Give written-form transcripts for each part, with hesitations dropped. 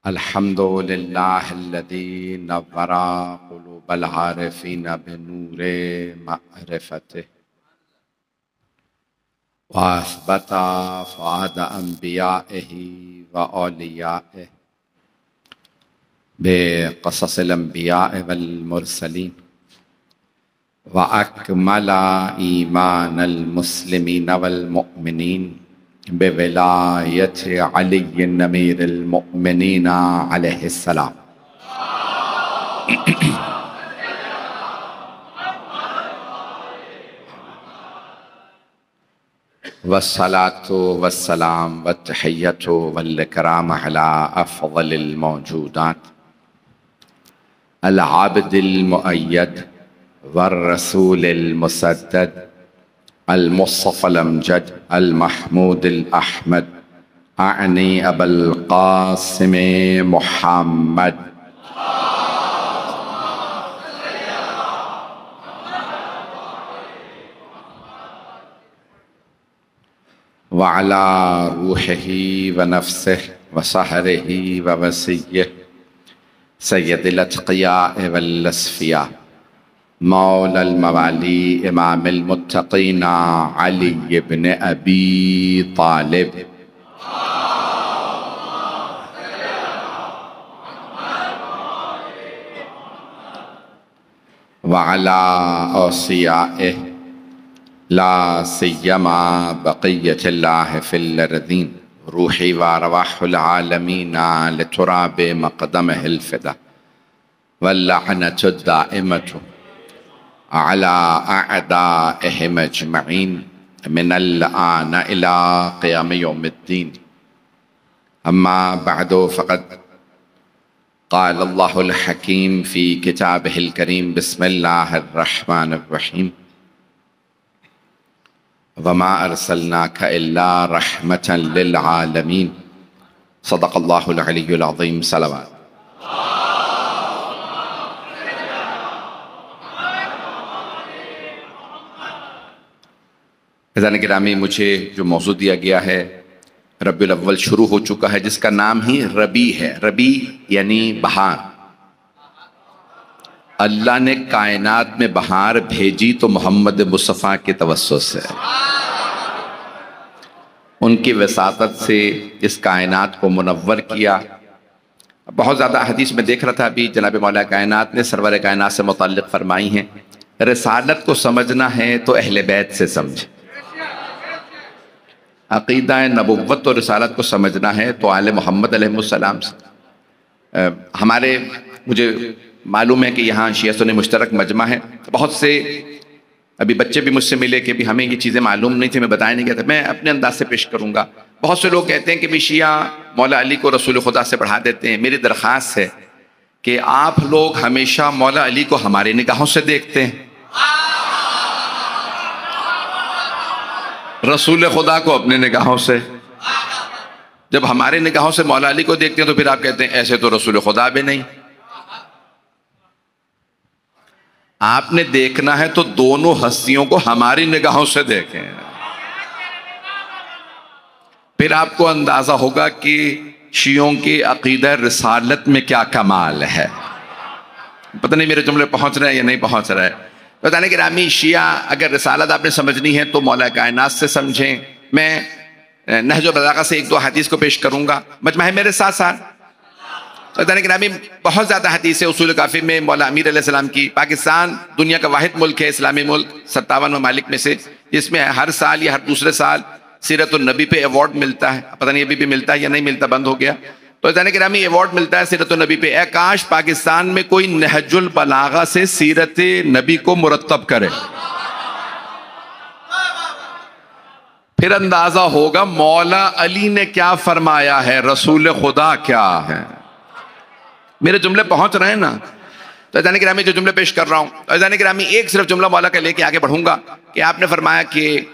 अल्हम्दुलिल्लाहिल्लज़ी नव्वरा क़ुलूबल आरिफ़ीन बिनूरे मअरिफ़तिह व असबता फ़ुआद अंबियाइही व औलियाइही बिक़ससिल अंबियाइ वल मुरसलीन व अकमला ईमानल मुस्लिमीन वल मुअमिनीन बिविलायति अली अमीरुल मुअमिनीन अलैहिस्सलाम। वस्सलातु वस्सलाम वत्तहिय्यतु वल इकराम अला अफ़ज़लिल मौजूदात अल आबिदिल मुअय्यद वर रसूलिल मुसद्दद अल मुस्तफ़ल अमजद अल महमूदिल अहमद आनी अबुल क़ासिम मुहम्मद व अला रूहिही व नफ्सिही व सहरिही व वसिय्यिही सय्यदिल अत्क़ियाए वल अस्फ़िया मौलल मवाली इमामिल मुत्तक़ीन अली इब्न अबी तालिब व अला औसियाइही ला सिय्यमा बक़िय्यतिल्लाहि फ़िल अर्ज़ीन रूही व अरवाहुल आलमीन लितुराबि मक़दमिहिल फ़िदा वल्लअनतु दाइमतु अला अअदाइहिम अजमईन मिनल आन इला क़ियाम यौमिद्दीन। अम्मा बअदु फ़क़द क़ाल अल्लाहुल हकीम फ़ी किताबिहिल करीम बिस्मिल्लाहिर रहमानिर रहीम वमा अरसलनाका इल्ला रहमतन लिल आलमीन सदक़ल्लाहुल अलियुल अज़ीम। सलावत। फ़ैज़ान गिरामी, मुझे जो मौज़ू दिया गया है रबीउल अव्वल शुरू हो चुका है, जिसका नाम ही रबी है। रबी यानी बहार। अल्लाह ने कायनात में बहार भेजी तो मोहम्मद मुस्तफ़ा के तवस्सुत से, उनकी वसातत से इस कायनात को मुनव्वर किया। बहुत ज़्यादा हदीस में देख रहा था अभी, जनाब मौला कायनात ने सरवर कायनात से मुतल्लिक़ फरमाई हैं, रिसालत को समझना है तो अहले बैत से समझे, अक़ीदा नबुव्वत और रिसालत को समझना है तो आले मोहम्मद अलैहिस्सलाम से। हमारे, मुझे मालूम है कि यहाँ शिया सुन्नी मुश्तरक मजमा है। बहुत से अभी बच्चे भी मुझसे मिले कि भी हमें ये चीज़ें मालूम नहीं थी, मैं बताया नहीं गया था। मैं अपने अंदाज से पेश करूँगा। बहुत से लोग कहते हैं कि भी शिया मौला अली को रसूल खुदा से बढ़ा देते हैं। मेरी दरख्वास्त है कि आप लोग हमेशा मौला अली को हमारी निगाहों से देखते हैं, रसूल खुदा को अपने निगाहों से। जब हमारे निगाहों से मौला अली को देखते हैं तो फिर आप कहते हैं ऐसे तो रसूल खुदा भी नहीं। आपने देखना है तो दोनों हस्तियों को हमारी निगाहों से देखें, फिर आपको अंदाजा होगा कि शियों के अकीदा रिसालत में क्या कमाल है। पता नहीं मेरे जुमले पहुंच रहे हैं या नहीं पहुंच रहे हैं। बताने कि रामी शिया, अगर रिसालत आपने समझनी है तो मौला कायनात से समझें। मैं नहजुल बलागा से एक दो हदीस को पेश करूंगा, मजमा है मेरे साथ साथ। बताने कि रामी बहुत ज़्यादा हदीस है उसूल काफ़ी में मौला अमीर अलैहिस्सलाम की। पाकिस्तान दुनिया का वाहिद मुल्क है, इस्लामी मुल्क 57 ममालिक में से, जिसमें हर साल या हर दूसरे साल सीरतुन नबी पे अवार्ड मिलता है। पता नहीं अभी भी मिलता है या नहीं मिलता, बंद हो गया। तो जाने कि रामी अवार्ड मिलता है सीरतुन नबी पे। काश पाकिस्तान में कोई नहजुल बलागा से सीरत नबी को मुरत्तब करे, फिर अंदाजा होगा मौला अली ने क्या फरमाया है, रसूल खुदा क्या है। मेरे जुमले पहुंच रहे हैं ना। तो जाने कि रामी जो जुमले पेश कर रहा हूं, जाने कि रामी एक सिर्फ जुमला मौला का लेके आगे बढ़ूंगा कि आपने फरमाया कि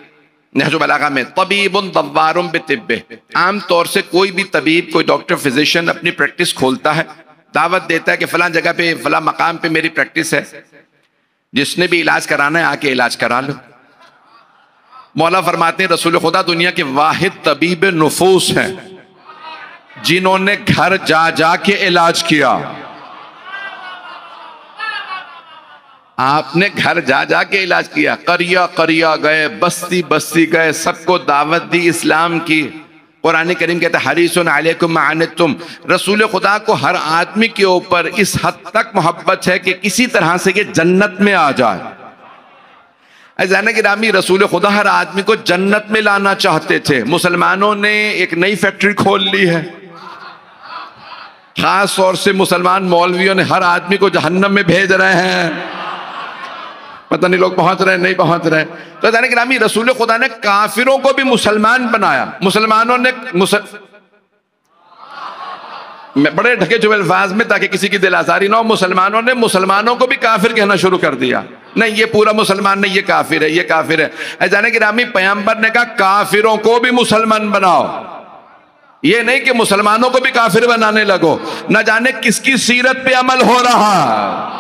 नहजुल बलागा में तबीबुन दव्वारुन बितिब्बे, आम तौर से कोई भी तबीब, कोई डॉक्टर, फिजिशियन अपनी प्रैक्टिस खोलता है, दावत देता है कि फलां जगह पे, फलां मकाम पे मेरी प्रैक्टिस है, जिसने भी इलाज कराना है आके इलाज करा लो। मौला फरमाते हैं रसूल खुदा दुनिया के वाहिद तबीब नुफूस हैं। जिन्होंने घर जा जा के इलाज किया। आपने घर जा जा के इलाज किया, करिया करिया गए, बस्ती बस्ती गए, सबको दावत दी इस्लाम की। कुरान करीम कहता है हरीसुन अलैकुम मा अनित्तुम, रसूल खुदा को हर आदमी के ऊपर इस हद तक मोहब्बत है कि किसी तरह से ये जन्नत में आ जाए। अज़ान गिरामी, रसूल खुदा हर आदमी को जन्नत में लाना चाहते थे। मुसलमानों ने एक नई फैक्ट्री खोल ली है, खास तौर से मुसलमान मौलवियों ने हर आदमी को जहन्नम में भेज रहे हैं। पता नहीं लोग पहुंच रहे नहीं पहुंच रहे। तो अज़ान गिरामी, रसूल खुदा ने काफिरों को भी मुसलमान बनाया। मुसलमानों ने बड़े ढके चुके अल्फाज में, ताकि किसी की दिल आजारी ना हो, मुसलमानों ने मुसलमानों को भी काफिर कहना शुरू कर दिया। नहीं, ये पूरा मुसलमान नहीं, ये काफिर है, ये काफिर है। अज़ान गिरामी, पैगंबर ने कहा काफिरों को भी मुसलमान बनाओ, ये नहीं कि मुसलमानों को भी काफिर बनाने लगो। न जाने किसकी सीरत पे अमल हो रहा।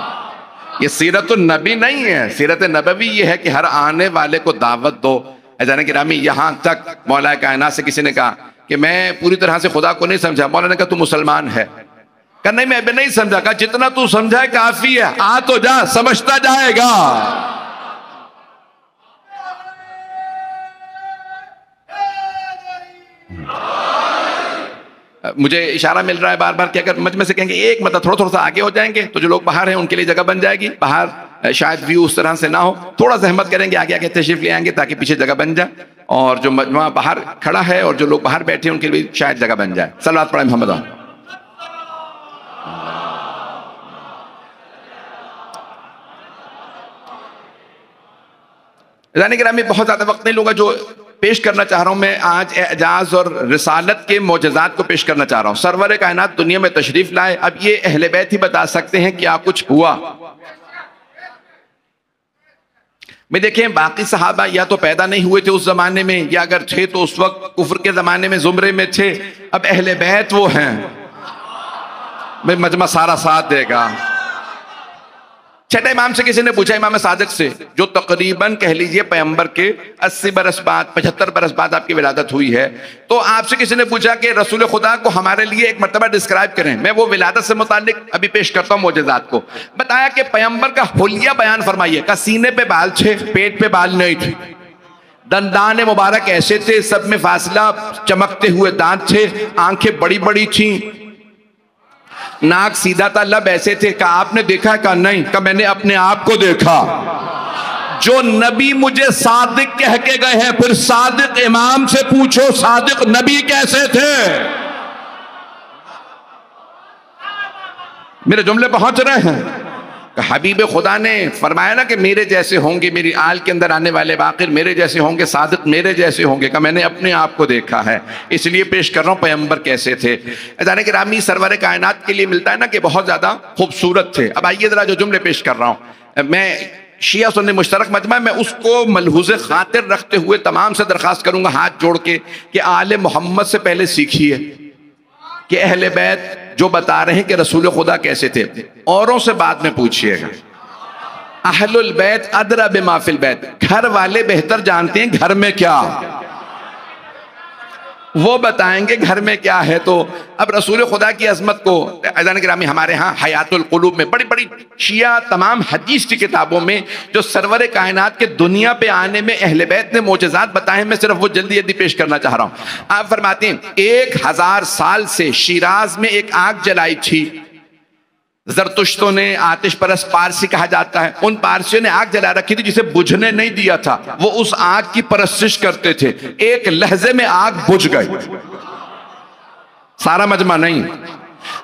ये सीरत नबी नहीं है, सीरत नबवी ये है कि हर आने वाले को दावत दो। अज़ान गिरामी, यहां तक मौला कायनात से किसी ने कहा कि मैं पूरी तरह से खुदा को नहीं समझा। मौला ने कहा तू मुसलमान है। कहा नहीं, मैं अभी नहीं समझा। कहा जितना तू समझा है काफी है, आ तो जा, समझता जाएगा। मुझे इशारा मिल रहा है बार बार कि अगर मजमे से कहेंगे एक मतलब थोड़ा सा आगे हो जाएंगे तो जो लोग बाहर हैं उनके लिए जगह बन जाएगी। बाहर शायद व्यू उस तरह से ना हो, थोड़ा सहमत करेंगे, आगे आगे तशरीफ ले आएंगे ताकि पीछे जगह बन जाए, और जो मजमा बाहर खड़ा है और जो लोग बाहर बैठे हैं उनके लिए शायद जगह बन जाए। सल्लल्लाहु अलैहि मोहम्मद। यानी कि मैं बहुत ज्यादा वक्त नहीं लूंगा। जो पेश करना चाह रहा हूं मैं आज एजाज और रिसालत के मोजज़ात को पेश करना चाह रहा हूं। सरवर कायनात दुनिया में तशरीफ लाए, अब ये अहले बैत ही बता सकते हैं क्या कुछ हुआ। मैं देखें, बाकी सहाबा या तो पैदा नहीं हुए थे उस जमाने में, या अगर थे तो उस वक्त कुफ्र के जमाने में जुमरे में थे। अब अहले बैत वो हैं, मैं मजमा सारा साथ देगा। छठे इमाम से किसी ने पूछा, इमाम सादिक से, जो तकरीबन कह लीजिए पैगंबर के 80 बरस बाद 75 बरस बाद आपकी विलादत हुई है, तो आपसे किसी ने पूछा कि रसूल खुदा को हमारे लिए एक मर्तबा डिस्क्राइब करें। मैं वो विलादत से मुताल्लिक अभी पेश करता हूँ मोजज़ात को। बताया कि पैगंबर का हुलिया बयान फरमाइए। का सीने पे बाल थे, पेट पे बाल नहीं थे, दंदान मुबारक ऐसे थे, सब में फासला, चमकते हुए दांत थे, आंखें बड़ी बड़ी थी, नाक सीधा था, लब ऐसे थे। कहा आपने देखा है? कहा नहीं। कहा मैंने अपने आप को देखा। जो नबी मुझे सादिक कह के गए हैं, फिर सादिक इमाम से पूछो सादिक नबी कैसे थे। मेरे जुमले पहुंच रहे हैं। हबीब खुदा ने फरमाया ना कि मेरे जैसे होंगे, मेरी आल के अंदर आने वाले बाकिर मेरे जैसे होंगे, सादिक मेरे जैसे होंगे। का मैंने अपने आप को देखा है, इसलिए पेश कर रहा हूं पैगंबर कैसे थे। जाने के रामी सरवर कायनात के लिए मिलता है ना कि बहुत ज्यादा खूबसूरत थे। अब आइए जरा जो जुमले पेश कर रहा हूं, मैं शिया सुन्नी मुश्तरक मजमा, मैं उसको मलहूज़े खातिर रखते हुए तमाम से दरख्वास्त करूंगा हाथ जोड़ के कि आले मोहम्मद से पहले सीखिए कि अहले बैत जो बता रहे हैं कि रसूल खुदा कैसे थे, औरों से बाद में पूछिएगा। अहलुल बैत अदरा बिमा फिल बैत, घर वाले बेहतर जानते हैं घर में क्या, वो बताएंगे घर में क्या है। तो अब रसूल खुदा की अजमत को अज़ान गिरामी हमारे यहाँ हयातुल कुलूब में बड़ी बड़ी शिया तमाम हदीस की किताबों में जो सरवर कायनात के दुनिया पे आने में अहले बैत ने मोजज़ात बताए, मैं सिर्फ वो जल्दी जल्दी पेश करना चाह रहा हूँ। आप फरमाते हैं 1000 साल से शिराज में एक आग जलाई थी। जरतुश्तों ने, आतिश परस पारसी कहा जाता है, उन पारसियों ने आग जला रखी थी जिसे बुझने नहीं दिया था। वो उस आग की परस्तिश करते थे, एक लहजे में आग बुझ गई। सारा मजमा नहीं,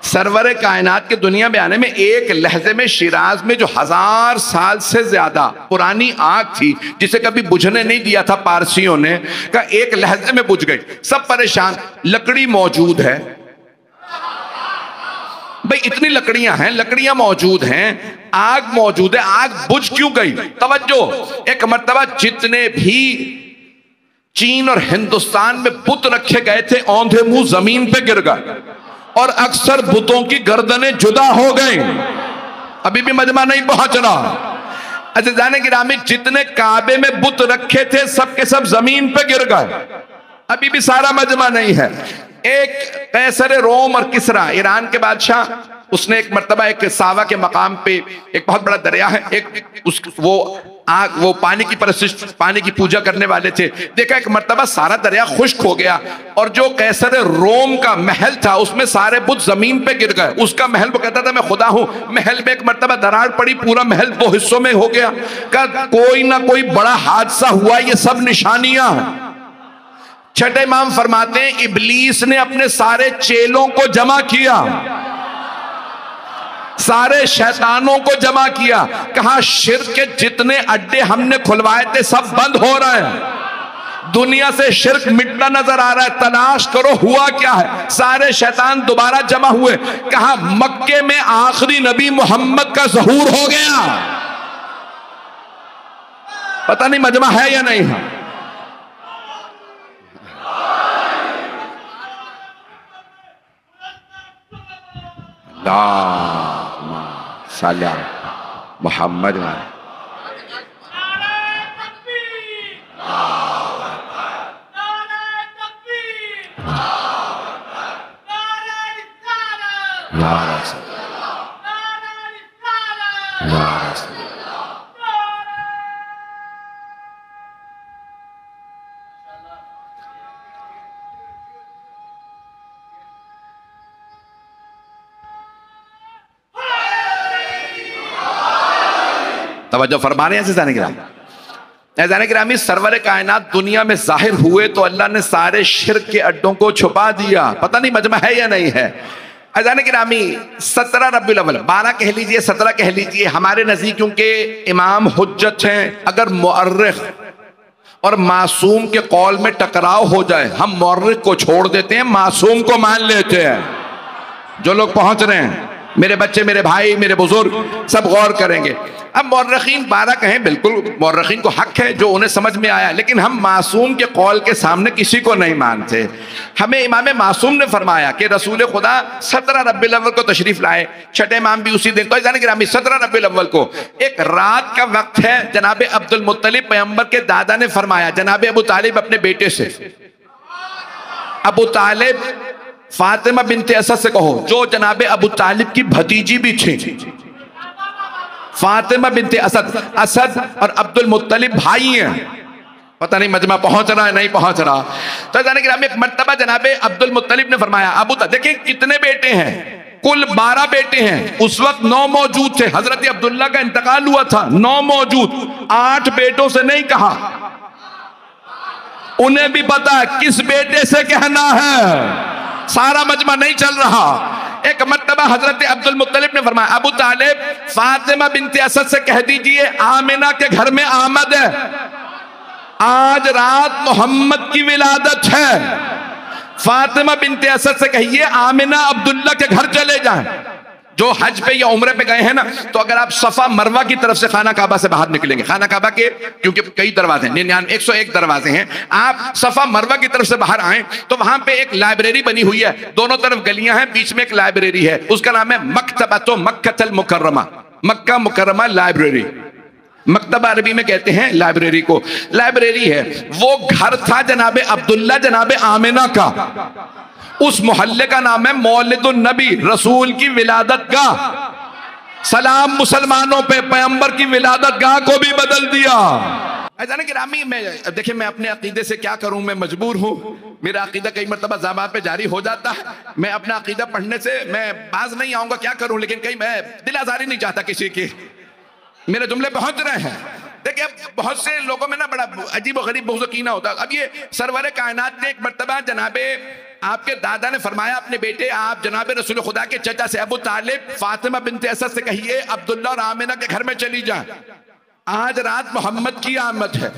सरवर कायनात के दुनिया में आने में एक लहजे में शिराज में जो 1000 साल से ज्यादा पुरानी आग थी जिसे कभी बुझने नहीं दिया था पारसियों ने, का एक लहजे में बुझ गई। सब परेशान, लकड़ी मौजूद है भाई, इतनी लकड़ियां हैं, लकड़ियां मौजूद हैं, आग मौजूद है, आग बुझ क्यों गई? तवज्जो, एक मर्तबा जितने भी चीन और हिंदुस्तान में बुत रखे गए थे औंधे मुंह जमीन पे गिर गए और अक्सर बुतों की गर्दनें जुदा हो गई। अभी भी मजमा नहीं पहुंच रहा। अच्छा जाने गिरामी, जितने काबे में बुत रखे थे सब के सब जमीन पे गिर गए। अभी भी सारा मजमा नहीं है। एक कैसर रोम और किसरा, ईरान के बादशाह, उसने एक मर्तबा एक सावा के मकाम पे, एक बहुत बड़ा दरिया है, वो पानी की परस्तिश, पानी की पूजा करने वाले थे। देखा एक मर्तबा सारा दरिया खुश्क हो गया और जो कैसर रोम का महल था उसमें सारे बुत जमीन पे गिर गए। उसका महल, वो कहता था मैं खुदा हूं, महल में एक मर्तबा दरार पड़ी, पूरा महल दो हिस्सों में हो गया। कोई ना कोई बड़ा हादसा हुआ, ये सब निशानियां हैं। छठे इमाम फरमाते हैं इब्लीस ने अपने सारे चेलों को जमा किया, सारे शैतानों को जमा किया, कहा शिर्क के जितने अड्डे हमने खुलवाए थे सब बंद हो रहे हैं, दुनिया से शिर्क मिटना नजर आ रहा है, तलाश करो हुआ क्या है। सारे शैतान दोबारा जमा हुए, कहा मक्के में आखिरी नबी मोहम्मद का ज़हूर हो गया। पता नहीं मजमा है या नहीं है। मोहम्मद तवज्जो फरमा रहे हैं ऐज़ान गिरामी, सरवर कायनात दुनिया में जाहिर हुए तो अल्लाह ने सारे शिर्क के अड्डों को छुपा दिया। पता नहीं मजमा है या नहीं है। ऐज़ान गिरामी 17 रब्बुल अव्वल, 12 कह लीजिए 17 कह लीजिए, हमारे नज़दीक क्योंकि इमाम हुज्जत हैं, अगर मुअर्रिख और मासूम के कौल में टकराव हो जाए हम मुअर्रिख को छोड़ देते हैं, मासूम को मान लेते हैं। जो लोग पहुंच रहे हैं, मेरे बच्चे, मेरे भाई, मेरे बुजुर्ग सब गौर करेंगे। अब मुअर्रिखीन 12 कहें, बिल्कुल मुअर्रिखीन को हक है जो उन्हें समझ में आया, लेकिन हम मासूम के कौल के सामने किसी को नहीं मानते। हमें इमाम मासूम ने फरमाया कि रसूल खुदा 17 रब्बुल अव्वल को तशरीफ लाए, छठे इमाम भी उसी दिन। तो जाने गिरामी 17 रब्बुल अव्वल को एक रात का वक्त है, जनाब अब्दुल मुत्तलिब पैगंबर के दादा ने फरमाया, जनाब अबू तालिब अपने बेटे से, अबू तालिब फातिमा बिनते असद से कहो, जो जनाब अबू तालिब की भतीजी भी थी, फातिमा बिनते असद, असद और अब्दुल मुत्तलिब भाई हैं। पता नहीं मजमा पहुंच रहा है नहीं पहुंच रहा। तो जाने के एक मर्तबा जनाब अब्दुल मुत्तलिब ने फरमाया, अबू देखिए कितने बेटे हैं, कुल 12 बेटे हैं। उस वक्त 9 मौजूद थे, हजरत अब्दुल्ला का इंतकाल हुआ था, 9 मौजूद, 8 बेटों से नहीं कहा, उन्हें भी पता है किस बेटे से कहना है, सारा मजमा नहीं चल रहा। एक मर्तबा हजरत अब्दुल मुत्तलिब ने फरमाया, अबू तालिब फातिमा बिनते असद से कह दीजिए आमिना के घर में आमद है, आज रात मोहम्मद की विलादत है। फातिमा बिनते असद से कहिए आमिना अब्दुल्ला के घर चले जाएं। जो हज पे या उम्रे पे गए हैं ना, तो अगर आप सफा मरवा की तरफ से खाना काबा से बाहर निकलेंगे, खाना काबा के क्योंकि कई दरवाजे हैं, 101 दरवाजे हैं, आप सफा मरवा की तरफ से बाहर आए तो वहां पे एक लाइब्रेरी बनी हुई है, दोनों तरफ गलियां हैं, बीच में एक लाइब्रेरी है, उसका नाम है मकतबतो मक्कतल मुकर्रमा, मक्का मुकर्रमा लाइब्रेरी। मकतबा अरबी में कहते हैं लाइब्रेरी को, लाइब्रेरी है। वो घर था जनाबे अब्दुल्ला जनाबे आमिना का, उस मोहल्ले का नाम है मौलिदुन नबी, रसूल की विलादत गाह। सलाम मुसलमानों पे, पैगंबर की विलादत गाह को भी बदल दिया। जाने कि रामी मैं देखिए, मैं अपने अकीदे से क्या करूं, मैं मजबूर हूं, मेरा अकीदा कई मरतबा ज़बान पे जारी हो जाता है, मैं अपना अकीदा पढ़ने से मैं बाज नहीं आऊंगा, क्या करूं, लेकिन कहीं मैं दिल आजारी नहीं चाहता किसी की, मेरे जुमले पहुंच रहे हैं। देखिए बहुत से लोगों में ना बड़ा अजीब और गरीब बहुज़कीना होता है। अब ये सरवर कायनात ने एक मर्तबा जनाबे आपके दादा ने फरमाया, अपने बेटे आप जनाबे रसूल खुदा के चचा से अबू तालिब फातिमा बिनते असद से कहिए अब्दुल्ला और आमिना के घर में चली जाए, आज रात मोहम्मद की आमद है।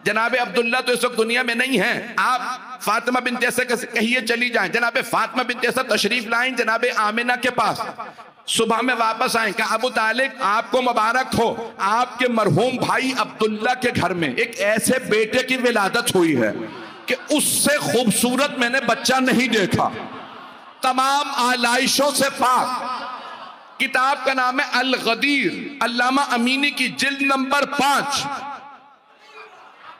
जनाबे अब्दुल्ला तो इस वक्त दुनिया में नहीं है, आप फातिमा बिनते असद कहिए चली जाएं। जनाबे फातिमा बिनते असद तशरीफ लाएं जनाबे आमिना के पास, सुबह में वापस आए, कहा अबू तालिब आपको मुबारक हो, आपके मरहूम भाई अब्दुल्ला के घर में एक ऐसे बेटे की विलादत हुई है कि उससे खूबसूरत मैंने बच्चा नहीं देखा, तमाम आलाइशों से पाक। किताब का नाम है अल गदीर, अल्लामा अमीनी की जिल्द नंबर 5,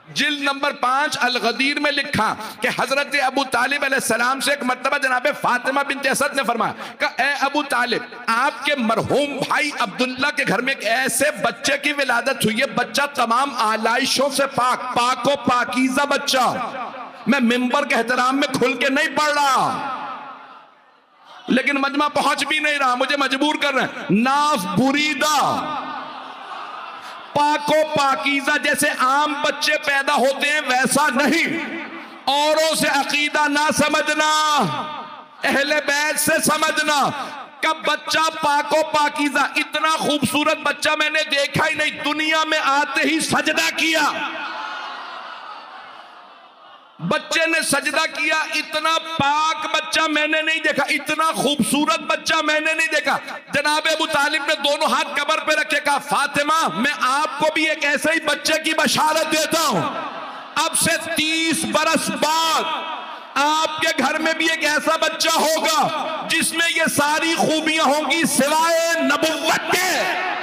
जिल्द नंबर 5 अल-गदीर में लिखा कि हजरत अबू तालिब अलैहिस्सलाम से एक मर्तबा जनाबे फातिमा बिन्त असद ने फरमाया कि ए अबू तालिब, आपके मरहूम भाई अब्दुल्ला के घर में एक ऐसे बच्चे की विलादत हुई है, बच्चा तमाम आलाइशों से पाको पाकीज़ा बच्चा। मैं मिंबर के एहतराम में खुल के नहीं पढ़ रहा, लेकिन मजमा पहुंच भी नहीं रहा, मुझे मजबूर कर रहे हैं। नाफ बुरीदा पाको पाकीज़ा, जैसे आम बच्चे पैदा होते हैं वैसा नहीं। औरों से अकीदा ना समझना, अहले बैत से समझना। कब बच्चा पाको पाकीज़ा, इतना खूबसूरत बच्चा मैंने देखा ही नहीं, दुनिया में आते ही सजदा किया। बच्चे ने सजदा किया, इतना पाक बच्चा मैंने नहीं देखा, इतना खूबसूरत बच्चा मैंने नहीं देखा। जनाब अबू तालिब ने दोनों हाथ कबर पे रखे, कहा फातिमा, मैं आपको भी एक ऐसे ही बच्चे की बशारत देता हूं। अब से 30 बरस बाद आपके घर में भी एक ऐसा बच्चा होगा जिसमें ये सारी खूबियां होंगी सिवाय नबुव्वत के।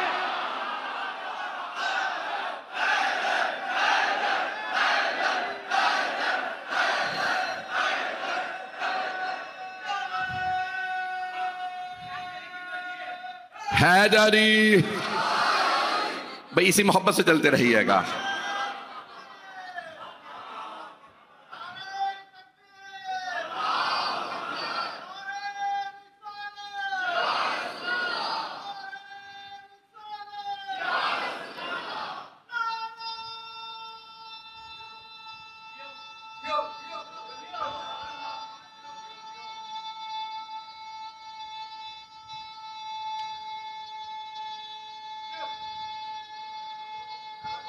है जारी भाई, इसी मोहब्बत से चलते रहिएगा।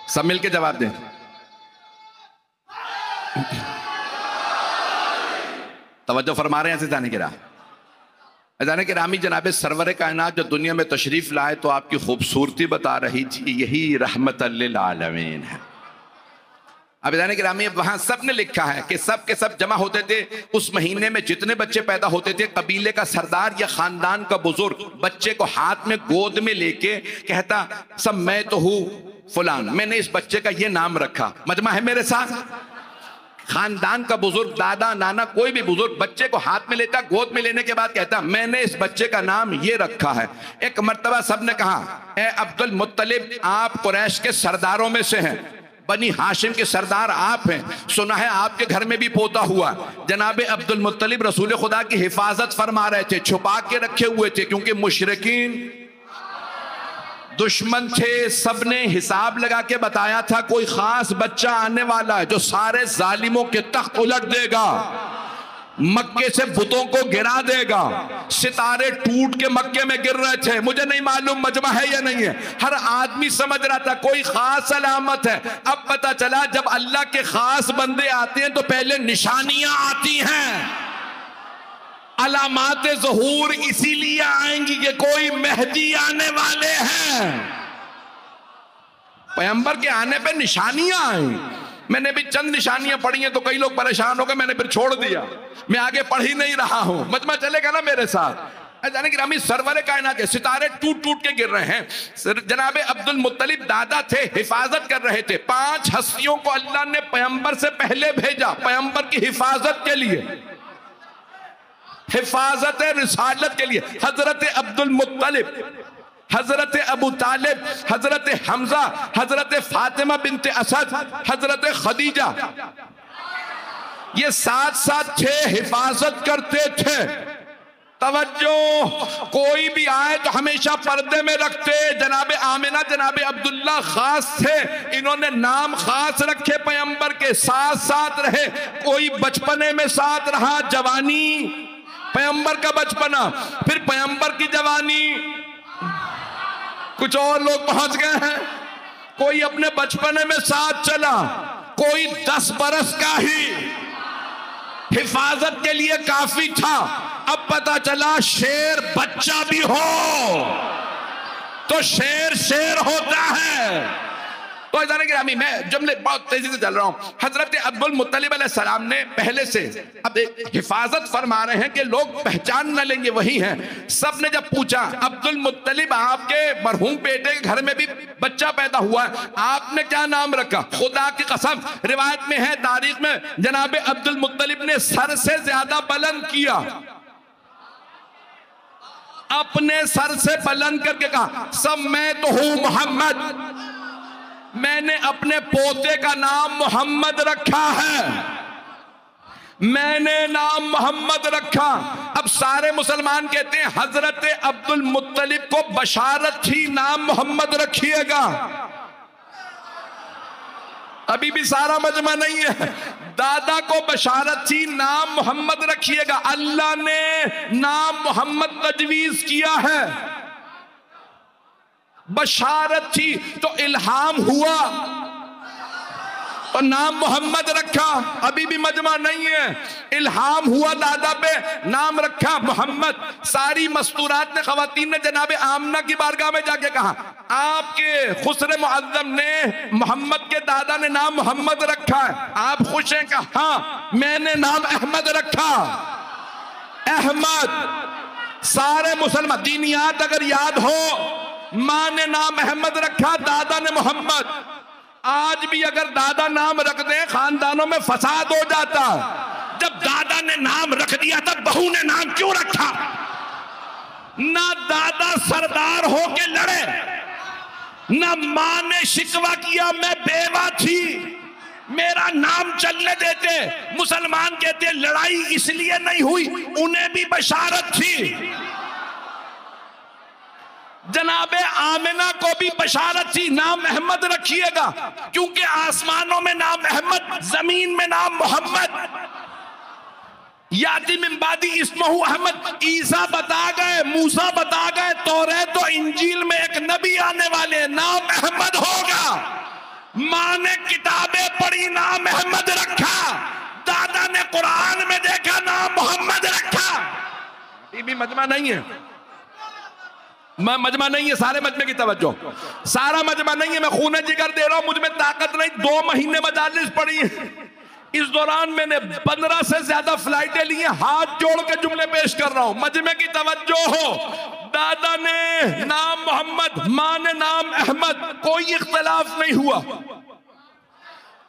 सब मिलके जवाब दें। तवज्जो फरमा रहे हैं अज़ीज़ान किराम। अज़ीज़ान किरामी, जनाब सरवर कायनात जो दुनिया में तशरीफ लाए तो आपकी खूबसूरती बता रही थी, यही रहमतल लिल आलमीन है। अब अज़ीज़ान किरामी, वहां सब ने लिखा है कि सब के सब जमा होते थे। उस महीने में जितने बच्चे पैदा होते थे, कबीले का सरदार या खानदान का बुजुर्ग बच्चे को हाथ में गोद में लेके कहता, सब मैं तो हूं फुलान, मैंने इस बच्चे का ये नाम रखा। मजमा है मेरे साथ? खानदान का बुजुर्ग, दादा नाना कोई भी बुजुर्ग बच्चे को हाथ में लेता, गोद में लेने के बाद कहता, मैंने इस बच्चे का नाम ये रखा है। एक मर्तबा सबने कहा, ए अब्दुल मुत्तलिब, आप कुरैश के सरदारों में से हैं, बनी हाशिम के सरदार आप हैं, सुना है आपके घर में भी पोता हुआ। जनाबे अब्दुल मुत्तलिब रसूल खुदा की हिफाजत फरमा रहे थे, छुपा के रखे हुए थे, क्योंकि मुशरिकीन दुश्मन थे। सबने हिसाब लगा के बताया था कोई खास बच्चा आने वाला है जो सारे जालिमों के तख्त उलट देगा, मक्के से बुतों को गिरा देगा। सितारे टूट के मक्के में गिर रहे थे, मुझे नहीं मालूम मजमा है या नहीं है, हर आदमी समझ रहा था कोई खास अलामत है। अब पता चला जब अल्लाह के खास बंदे आते हैं तो पहले निशानियां आती हैं। अलामात ज़हूर इसीलिए आएंगी कि कोई मेहदी आने वाले हैं। पैगंबर के आने पे निशानियां आई। मैंने भी चंद निशानियां पढ़ी हैं तो कई लोग परेशान हो गए, मैंने फिर छोड़ दिया, मैं आगे पढ़ ही नहीं रहा हूं। मजमा चलेगा ना मेरे साथ? जाने कि रामी सरवर कायनात के सितारे टूट टूट के गिर रहे हैं। जनाबे अब्दुल मुत्तलिब दादा थे, हिफाजत कर रहे थे। 5 हस्तियों को अल्लाह ने पैगंबर से पहले भेजा, पैगंबर की हिफाजत के लिए, हिफाजत रिसालत के लिए। हजरत अब्दुल मुत्तलिब, हजरत अबू तालिब, हजरत हमजा, हजरत फातिमा बिन्त असद, हजरत खदीजा, ये साथ 6 हिफाजत करते थे। तवज्जो, कोई भी आए तो हमेशा पर्दे में रखते। जनाबे आमिना, जनाबे अब्दुल्ला खास थे, इन्होंने नाम खास रखे, पैगंबर के साथ रहे। कोई बचपने में साथ रहा, जवानी पैगंबर का बचपना, फिर पैगंबर की जवानी। कुछ और लोग पहुंच गए हैं, कोई अपने बचपने में साथ चला, कोई 10 बरस का ही हिफाजत के लिए काफी था। अब पता चला शेर बच्चा भी हो तो शेर होता है। तो जाने कि मैं जुमले बहुत तेजी से चल रहा हूं। हजरत अब्दुल मुत्तलिब अलैहिस्सलाम ने पहले से अब हिफाजत फरमा रहे हैं कि लोग पहचान न लेंगे वही हैं। सब ने जब पूछा अब्दुल मुत्तलिब आपके मरहूम बेटे के घर में भी बच्चा पैदा हुआ है, आपने क्या नाम रखा? खुदा की कसम रिवायत में है, तारीख में, जनाब अब्दुल मुत्तलिब ने सर से ज्यादा बुलंद किया, अपने सर से बुलंद करके कहा सब मैं तो हूं मोहम्मद, मैंने अपने पोते का नाम मोहम्मद रखा है, मैंने नाम मोहम्मद रखा। अब सारे मुसलमान कहते हैं हजरत अब्दुल मुत्तलिब को बशारत थी नाम मोहम्मद रखिएगा। अभी भी सारा मजमा नहीं है। दादा को बशारत थी नाम मोहम्मद रखिएगा। अल्लाह ने नाम मोहम्मद तजवीज किया है, बशारत थी तो इल्हाम हुआ तो नाम मोहम्मद रखा। अभी भी मजमा नहीं है, इल्हाम हुआ दादा पे, नाम रखा मोहम्मद। सारी मस्तूरात ने, खवातीन ने जनाब आमना की बारगाह में जाके कहा आपके खुसरे मुअज्जम ने मोहम्मद के दादा ने नाम मोहम्मद रखा है, आप खुश हैं? कहा हाँ, मैंने नाम अहमद रखा, अहमद। सारे मुसलमान दीनियात अगर याद हो, माँ ने नाम अहमद रखा, दादा ने मोहम्मद। आज भी अगर दादा नाम रख दे खानदानों में फसाद हो जाता। जब दादा ने नाम रख दिया तब बहू ने नाम क्यों रखा? ना दादा सरदार होके लड़े, ना मां ने शिकवा किया मैं बेवा थी, मेरा नाम चलने देते। मुसलमान कहते लड़ाई इसलिए नहीं हुई, उन्हें भी बशारत थी। जनाबे आमिना को भी बशारत थी नाम अहमद रखिएगा, क्योंकि आसमानों में नाम अहमद, जमीन में नाम मोहम्मद। याती मिन बादी इस्महु अहमद। ईसा बता गए, मूसा बता गए, तौरात तो इंजील में एक नबी आने वाले, नाम अहमद होगा। मां ने किताबें पढ़ी, नाम अहमद रखा। दादा ने कुरान में देखा, नाम मोहम्मद रखा। ये भी मजमा नहीं है, मजमा नहीं है। सारे मजमे की तवज्जो, सारा मजमा नहीं है। मैं खून जिगर दे रहा हूं, मुझ में ताकत नहीं। 2 महीने मजालिस पड़ी है, इस दौरान मैंने 15 से ज्यादा फ्लाइटें ली हैं। हाथ जोड़ के जुमले पेश कर रहा हूं, मजमे की तवज्जो हो। दादा ने नाम मोहम्मद, मां ने नाम अहमद, कोई इख्तिलाफ नहीं हुआ।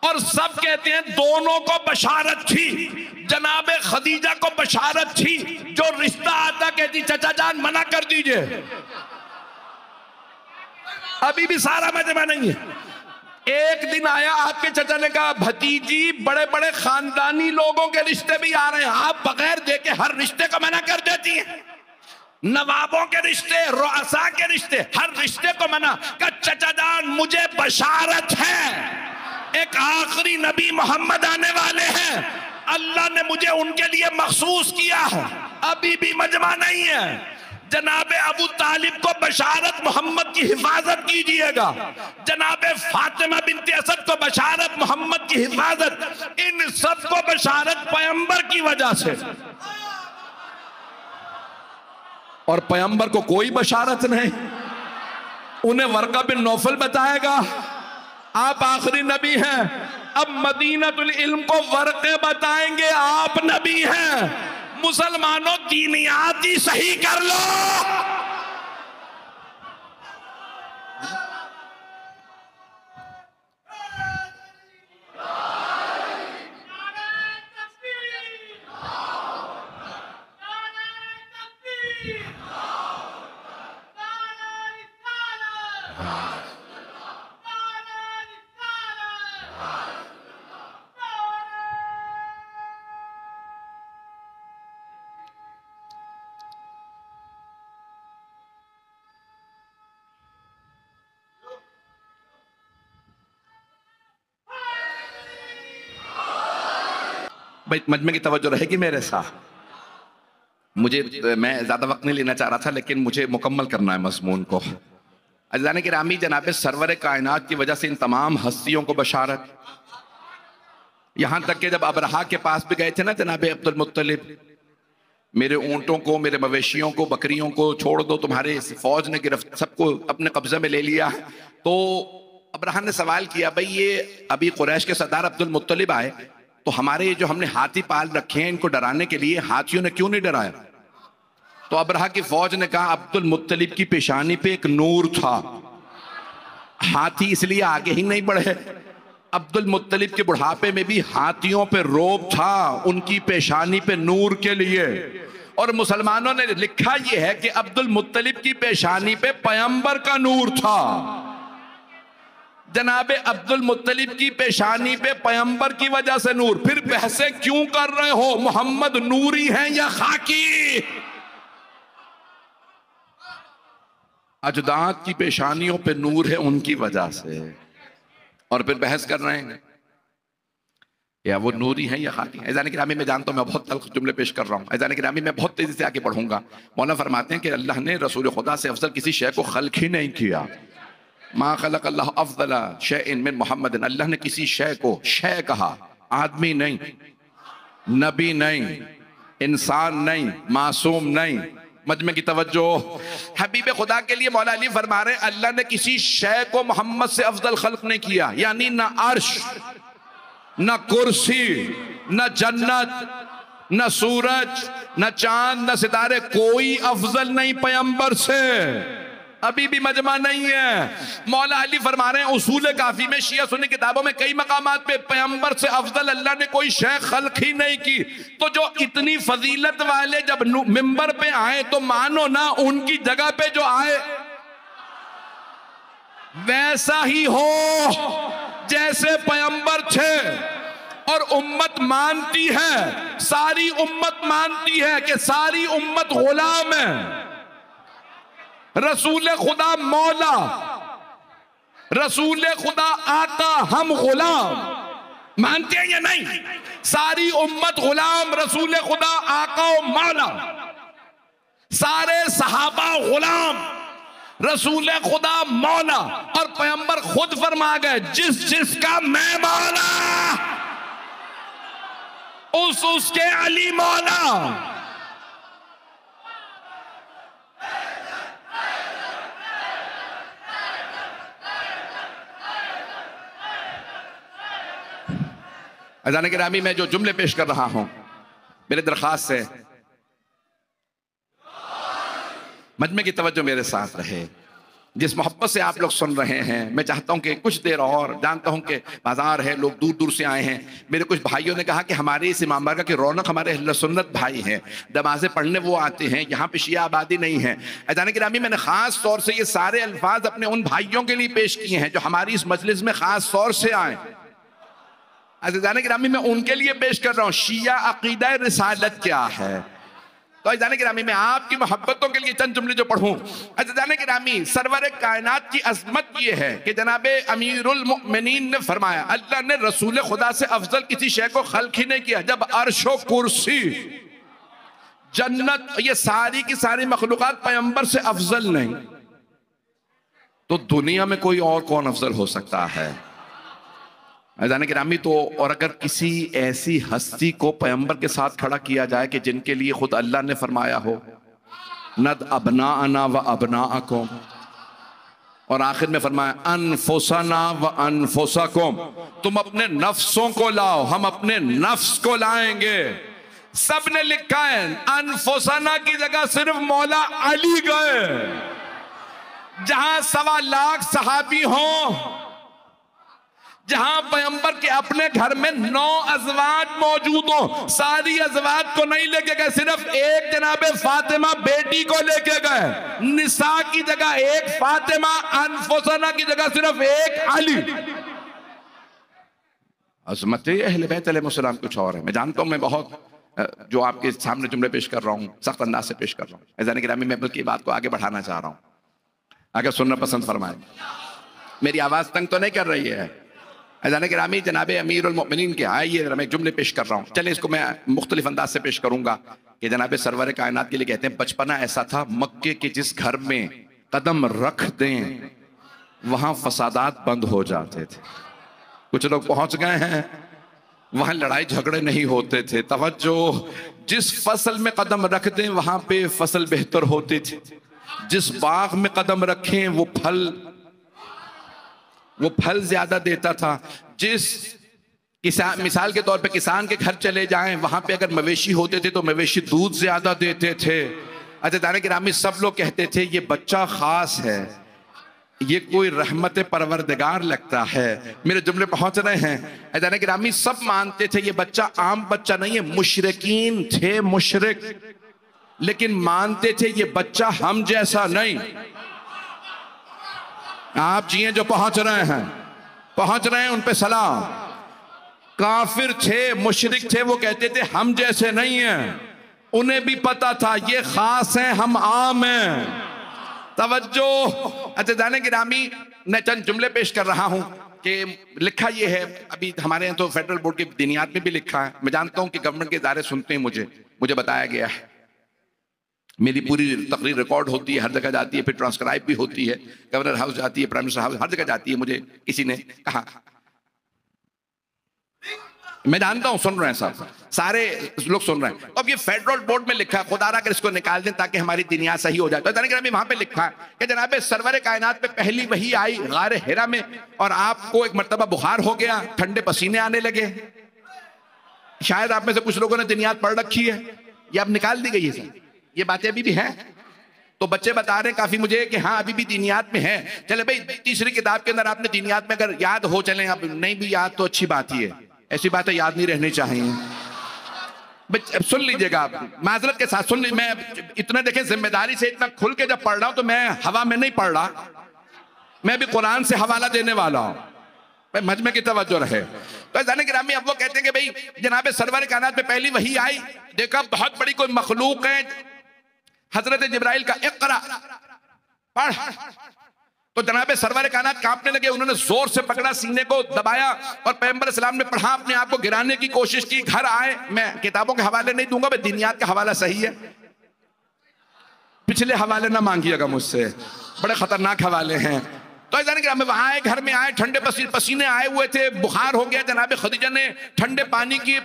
और सब कहते हैं दोनों को बशारत थी। जनाबे खदीजा को बशारत थी, जो रिश्ता आता कहती चचा जान मना कर दीजिए। अभी भी सारा मजमा नहीं है। एक दिन आया, आपके चचा ने कहा भतीजी बड़े बड़े खानदानी लोगों के रिश्ते भी आ रहे हैं, आप बगैर देखे हर रिश्ते को मना कर देती हैं। नवाबों के रिश्ते, रुअसा के रिश्ते, हर रिश्ते को मना कर। चचा जान मुझे बशारत है, एक आखिरी नबी मोहम्मद आने वाले हैं, अल्लाह ने मुझे उनके लिए मखसूस किया है। अभी भी मजमा नहीं है। जनाबे अबू तालिब को बशारत मोहम्मद की हिफाजत कीजिएगा, जनाबे फातिमा बिनते असद को बशारत मोहम्मद की हिफाजत। इन सब को बशारत पैगंबर की वजह से, और पैगंबर को कोई बशारत नहीं। उन्हें वर्का बिन नौफल बताएगा आप आखिरी नबी हैं। अब मदीनतुल इल्म को वर्के बताएंगे आप नबी हैं। मुसलमानों दीनियात ही सही कर लो। भाई मजमे की तवज्जो रहेगी मेरे साथ। मैं ज्यादा वक्त नहीं लेना चाह रहा था, लेकिन मुझे मुकम्मल करना है मजमून को। अज़ान गिरामी, जनाब सरवर कायनात की वजह से इन तमाम हस्तियों को बशारत। यहां तक कि जब अबरहा के पास भी गए थे ना जनाब अब्दुल मुत्तलिब, मेरे ऊंटों को, मेरे मवेशियों को, बकरियों को छोड़ दो, तुम्हारे फौज ने गिरफ्त सबको अपने कब्जे में ले लिया। तो अब्राहा ने सवाल किया, भाई ये अभी कुरैश के सरदार अब्दुल मुत्तलिब आए तो हमारे जो हमने हाथी पाल रखे हैं इनको डराने के लिए हाथियों ने क्यों नहीं डराया? तो अब्राहा की फौज ने कहा, अब्दुल मुत्तलिब की पेशानी पे एक नूर था, हाथी इसलिए आगे ही नहीं बढ़े। अब्दुल मुत्तलिब के बुढ़ापे में भी हाथियों पे रोब था, उनकी पेशानी पे नूर के लिए। और मुसलमानों ने लिखा यह है कि अब्दुल मुत्तलिब की पेशानी पे पैगंबर का नूर था। जनाबे अब्दुल मुत्तलिब की पेशानी पे पैगंबर की वजह से नूर, फिर बहसें क्यों कर रहे हो? मोहम्मद नूरी हैं या खाकी? अजदाद की पेशानियों पे नूर है उनकी वजह से, और फिर बहस कर रहे हैं या वो नूरी है या खाकी है। ऐज़ान गिरामी मैं जानता हूं मैं बहुत तल्ख जुमले पेश कर रहा हूं। ऐज़ान गिरामी मैं बहुत तेजी से आगे बढ़ूंगा। मौलाना फरमाते हैं कि अल्लाह ने रसूल खुदा से अफजल किसी शय को खल्क ही नहीं किया। मा खलक अल्लाह अफजला शैइन मिन मोहम्मद, अल्लाह ने किसी शय को शय कहा, आदमी नहीं, नबी नहीं, इंसान नहीं, मासूम नहीं। मजमे की तवज्जो, हबीब खुदा के लिए मौला अली फरमा रहे अल्लाह ने किसी शय को मोहम्मद से अफजल खल्क नहीं किया। यानी ना अर्श, न कुर्सी, न जन्नत, न सूरज, न चांद, न सितारे, कोई अफजल नहीं पैगंबर से। अभी भी मजमा नहीं है। मौला अली फरमा रहे हैं उसूल काफी में शिया सुन्नी किताबों में कई मकामात पे पैगंबर से अफजल अल्लाह ने कोई शय खल्क ही नहीं की। तो जो इतनी फजीलत वाले जब मिंबर पे आए तो मानो ना उनकी जगह पे जो आए वैसा ही हो जैसे पैगंबर थे। और उम्मत मानती है, सारी उम्मत मानती है कि सारी उम्मत गुलाम है। रसूल खुदा मौला, रसूल खुदा आका, हम गुलाम। मानते हैं या नहीं? सारी उम्मत गुलाम, रसूल खुदा आका और मौला। सारे सहाबा गुलाम, रसूल खुदा मौला। और पैगंबर खुद फरमा गए जिस जिसका मैं मौला उसके अली मौला। अज़ान गिरामी में जो जुमले पेश कर रहा हूं, मेरे दरख्वास्त से मजमे की तवज्जो मेरे साथ रहे। जिस मोहब्बत से आप लोग सुन रहे हैं, मैं चाहता हूं कि कुछ देर और, जानता हूं कि बाजार है, लोग दूर दूर से आए हैं। मेरे कुछ भाइयों ने कहा कि हमारे इस इमाम बारगाह की रौनक हमारे अहले सुन्नत भाई हैं, नमाज़ें पढ़ने वो आते हैं, यहाँ पे शिया आबादी नहीं है। अज़ान गिरामी मैंने खास तौर से ये सारे अल्फाज अपने उन भाइयों के लिए पेश किए हैं जो हमारी इस मजलिस में खास तौर से आए। अज़ान गिरामी मैं उनके लिए पेश कर रहा हूँ शिया अकीदा रिसालत क्या है। तो अज़ान गिरामी में आपकी मोहब्बतों के लिए चंद जुमले जो पढ़ूं। अज़ान गिरामी सरवर कायनात की अजमत ये है कि जनाबे अमीरुल मोमिनीन ने फरमाया अल्लाह ने रसूल खुदा से अफजल किसी शय को खल्क ही नहीं किया। जब अर्शो कुर्सी जन्नत ये सारी की सारी मखलूकात पैगंबर से अफजल नहीं, तो दुनिया में कोई और कौन अफजल हो सकता है? अज़ान गिरामी तो और अगर किसी ऐसी हस्ती को पैगंबर के साथ खड़ा किया जाए कि जिनके लिए खुद अल्लाह ने फरमाया हो नद अबना अना व अबना अकुम, और आखिर में फरमाया अनफुसना व अनफुसकुम, तुम अपने नफ्सों को लाओ हम अपने नफ्स को लाएंगे। सब ने लिखा है अनफुसना की जगह सिर्फ मौला अली गए। जहां 1.25 लाख सहाबी हों, जहां पैगंबर के अपने घर में 9 अज़वाज मौजूद हो, सारी अज़वाज को नहीं लेके गए, सिर्फ एक जनाबे फातिमा बेटी को लेके गए। निसा की जगह एक फातिमा, अनफुसना की जगह सिर्फ एक अली। अज़मत अहले बैत अलैहिस्सलाम कुछ और है। मैं जानता हूं मैं बहुत जो आपके सामने जुमले पेश कर रहा हूं सख्त अंदाज से पेश कर रहा हूं। अज़ान गिरामी मैं बल्कि बात को आगे बढ़ाना चाह रहा हूं, अगर सुनना पसंद फरमाए। मेरी आवाज तंग तो नहीं कर रही है? अज़ान गिरामी जनाबे अमीरुल मोमिनीन के आइए मैं जुमले पेश कर रहा हूँ। चलिए इसको मैं मुख्तलिफ अंदाज से पेश करूंगा कि जनाबे सरवर कायनात के लिए कहते हैं बचपना ऐसा था मक्के के जिस घर में कदम रख दें वहां फसादात बंद हो जाते थे। कुछ लोग पहुंच गए हैं वहां लड़ाई झगड़े नहीं होते थे। तवज्जो, जिस फसल में कदम रख दें वहां पे फसल बेहतर होती थी। जिस बाग में कदम रखें वो फल वो फल ज्यादा देता था। जिस किसान, मिसाल के तौर पे किसान के घर चले जाएं, वहां पे अगर मवेशी होते थे तो मवेशी दूध ज्यादा देते थे। अज़ीज़ान गिरामी, सब लोग कहते थे ये बच्चा खास है, ये कोई रहमत परवरदिगार लगता है। मेरे जुमले पहुंच रहे हैं? अज़ीज़ान गिरामी, सब मानते थे ये बच्चा आम बच्चा नहीं है, मुशरिकीन थे, मुशरिक, लेकिन मानते थे ये बच्चा हम जैसा नहीं। आप जिए जो पहुंच रहे हैं उन पे सलाम। काफिर थे, मुशरिक थे, वो कहते थे हम जैसे नहीं हैं। उन्हें भी पता था ये खास हैं, हम आम हैं। तवज्जो। अज़ीज़ान गिरामी, मैं चंद जुमले पेश कर रहा हूं कि लिखा ये है, अभी हमारे यहाँ तो फेडरल बोर्ड के दिनियात में भी लिखा है। मैं जानता हूं कि गवर्नमेंट के इदारे सुनते हैं, मुझे बताया गया है, मेरी पूरी तकरीर रिकॉर्ड होती है, हर जगह जाती है, फिर ट्रांसक्राइब भी होती है, गवर्नर हाउस जाती है, प्राइम मिनिस्टर हाउस, हर जगह जाती है। मुझे किसी ने कहा, मैं जानता हूं सुन रहे हैं, सारे लोग सुन रहे हैं। अब ये फेडरल बोर्ड में लिखा है, खुदारा कर इसको निकाल दें ताकि हमारी दुनिया सही हो जाए। तो वहां पे लिखा है कि जनाब सरवर कायनात पे पहली वही आई गारे हिरा में, और आपको एक मर्तबा बुखार हो गया, ठंडे पसीने आने लगे। शायद आप में से कुछ लोगों ने दुनियात पढ़ रखी है, ये अब निकाल दी गई है सर, ये बातें अभी भी हैं। तो बच्चे बता रहे हैं काफी मुझे कि हाँ अभी भी दीनियात में है। चले भाई, तीसरी किताब के अंदर आपने दीनियात में अगर याद हो, चलें, अब नहीं भी याद तो अच्छी बात ही है, ऐसी बातें याद नहीं रहनी चाहिए। सुन लीजिएगा आप, माजरत के साथ सुन लीजिए। मैं इतना देखें, जिम्मेदारी से इतना खुल के जब पढ़ रहा हूं तो मैं हवा में नहीं पढ़ रहा, मैं भी कुरान से हवाला देने वाला हूं, मजमे की तवज्जो रहे। तो जाने गिरामी, अब वो कहते हैं कि भाई जनाब सरवर कायनात में पहली वही आई, देखा बहुत बड़ी कोई मखलूक है, हजरत जिब्राइल का इक़रा पढ़। तो जनाब सरवर कायनात कांपने लगे, उन्होंने जोर से पकड़ा, सीने को दबाया और पैगंबर सलाम ने पढ़ा, अपने आप को गिराने की कोशिश की। घर आए, मैं किताबों के हवाले नहीं दूंगा, भाई दिनियात का हवाला सही है, पिछले हवाले ना मांगिएगा मुझसे, बड़े खतरनाक हवाले हैं। तो जाने कि वहां आए, घर में आए, ठंडे पसीने आए हुए थे, बुखार हो गया। जनाब खदीजा ने ठंडे पानी की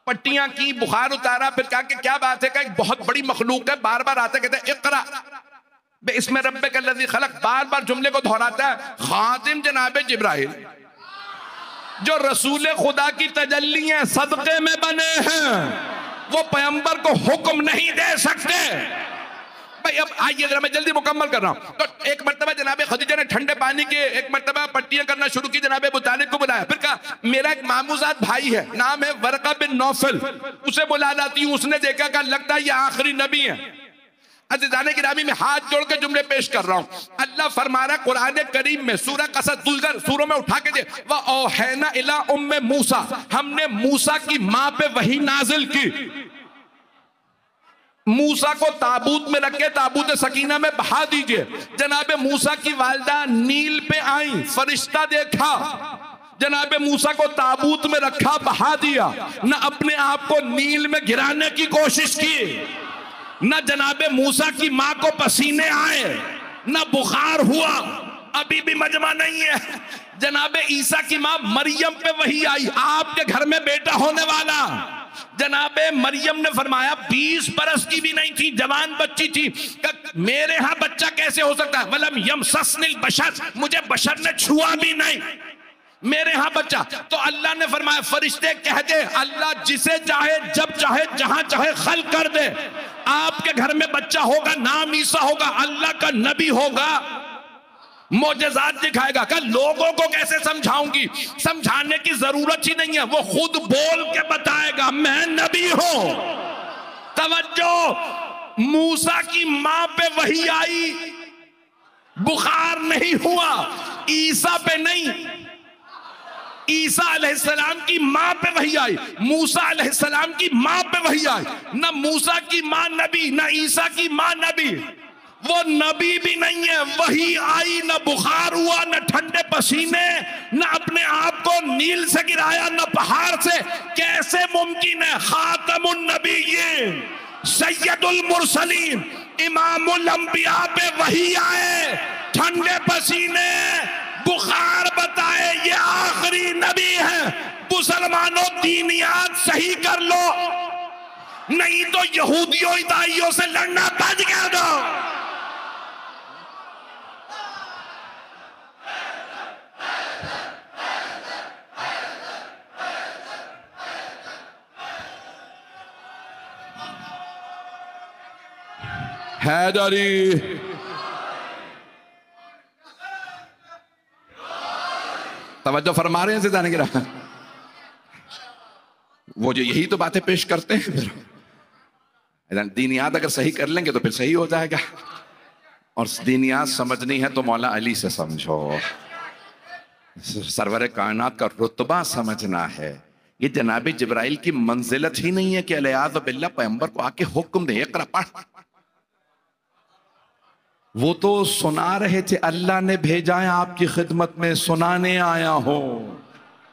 पट्टियां की, बुखार उतारा, फिर कहा कि क्या बात है, का एक बहुत बड़ी मखलूक है, बार बार आता, कहते हैं इक़रा इसमें रब्बिक लज़ी खलक़, बार बार जुमले को दोहराता है। खातिम जनाब जिब्राइल जो रसूल खुदा की तजल्ली है, सदक़े में बने हैं, वो पैगंबर को हुक्म नहीं दे सकते। भाई अब आइए जरा, मैं जल्दी मुकम्मल कर रहा हूं। तो एक मर्तबा जनाब खदीजा ने ठंडे पानी के एक मर्तबा पट्टियां करना शुरू की, जनाब अबू तालिब को बुलाया, फिर कहा मेरा एक मामूजात भाई है, नाम है वरका बिन नौफल, उसे बुला लाती हूं। उसने देखा कि लगता है ये आखिरी नबी है। अज़ीज़ान गिरामी, में हाथ जोड़ के जुमले पेश कर रहा हूं। अल्लाह फरमा रहा कुरान करीम में, सूरह कसस, दूसरे सूरों में उठा के दे, व औहैना इला उम्मे मूसा, हमने मूसा की मां पे वही नाजिल की। मूसा को ताबूत में रख के ताबूत सकीना में बहा दीजिए। जनाब मूसा की वालिदा नील पे आई, फरिश्ता देखा, जनाब मूसा को ताबूत में रखा, बहा दिया। न अपने आप को नील में गिराने की कोशिश की, न जनाब मूसा की मां को पसीने आए, न बुखार हुआ, अभी भी मजमा नहीं है। जनाब ईसा की मां मरियम पे वही आई, आपके घर में बेटा होने वाला। जनाब मरियम ने फरमाया 20 बरस की भी नहीं थी, जवान बच्ची थी, मेरे यहां बच्चा कैसे हो सकता है, वलम यमससनिल बशर, मुझे बशर ने छुआ भी नहीं, मेरे यहां बच्चा। तो अल्लाह ने फरमाया फरिश्ते कह दे, अल्लाह जिसे चाहे जब चाहे जहां चाहे खल कर दे, आपके घर में बच्चा होगा, नाम ईसा होगा, अल्लाह का नबी होगा, मोजेज़ात दिखाएगा। कल लोगों को कैसे समझाऊंगी, समझाने की जरूरत ही नहीं है, वो खुद बोल के बताएगा मैं नबी हूं। तवज्जो, मूसा की मां पे वही आई, बुखार नहीं हुआ, ईसा पे नहीं, ईसा अलैहिस्सलाम की मां पे वही आई, मूसा अलैहिस्सलाम की मां पे वही आई। न मूसा की मां नबी, न ईसा की मां नबी, वो नबी भी नहीं है, वही आई, न बुखार हुआ, न ठंडे पसीने, न अपने आप को नील से गिराया, न पहाड़ से, कैसे मुमकिन है। खातमुन नबीय्यीन, सैयदुल मुरसलीन, इमामुल अंबिया पे वही आए, ठंडे पसीने, बुखार बताए ये आखिरी नबी है। मुसलमानों दीनियात सही कर लो, नहीं तो यहूदियों ईसाइयों से लड़ना बंद कर दो। हैदरी। तवज्जो फरमा रहे हैं से जाने गिरा, वो जो यही तो बातें पेश करते हैं। फिर दीनियात अगर सही कर लेंगे तो फिर सही हो जाएगा, और दीनियात समझनी है तो मौला अली से समझो, सरवर कायनात का रुतबा समझना है। ये जनाब जिब्राइल की मंजिलत ही नहीं है कि अलियाज़ बिल्लाह पैगंबर को आके हुक्म दे इक़रा पढ़। वो तो सुना रहे थे, अल्लाह ने भेजा है आपकी खिदमत में, सुनाने आया हो।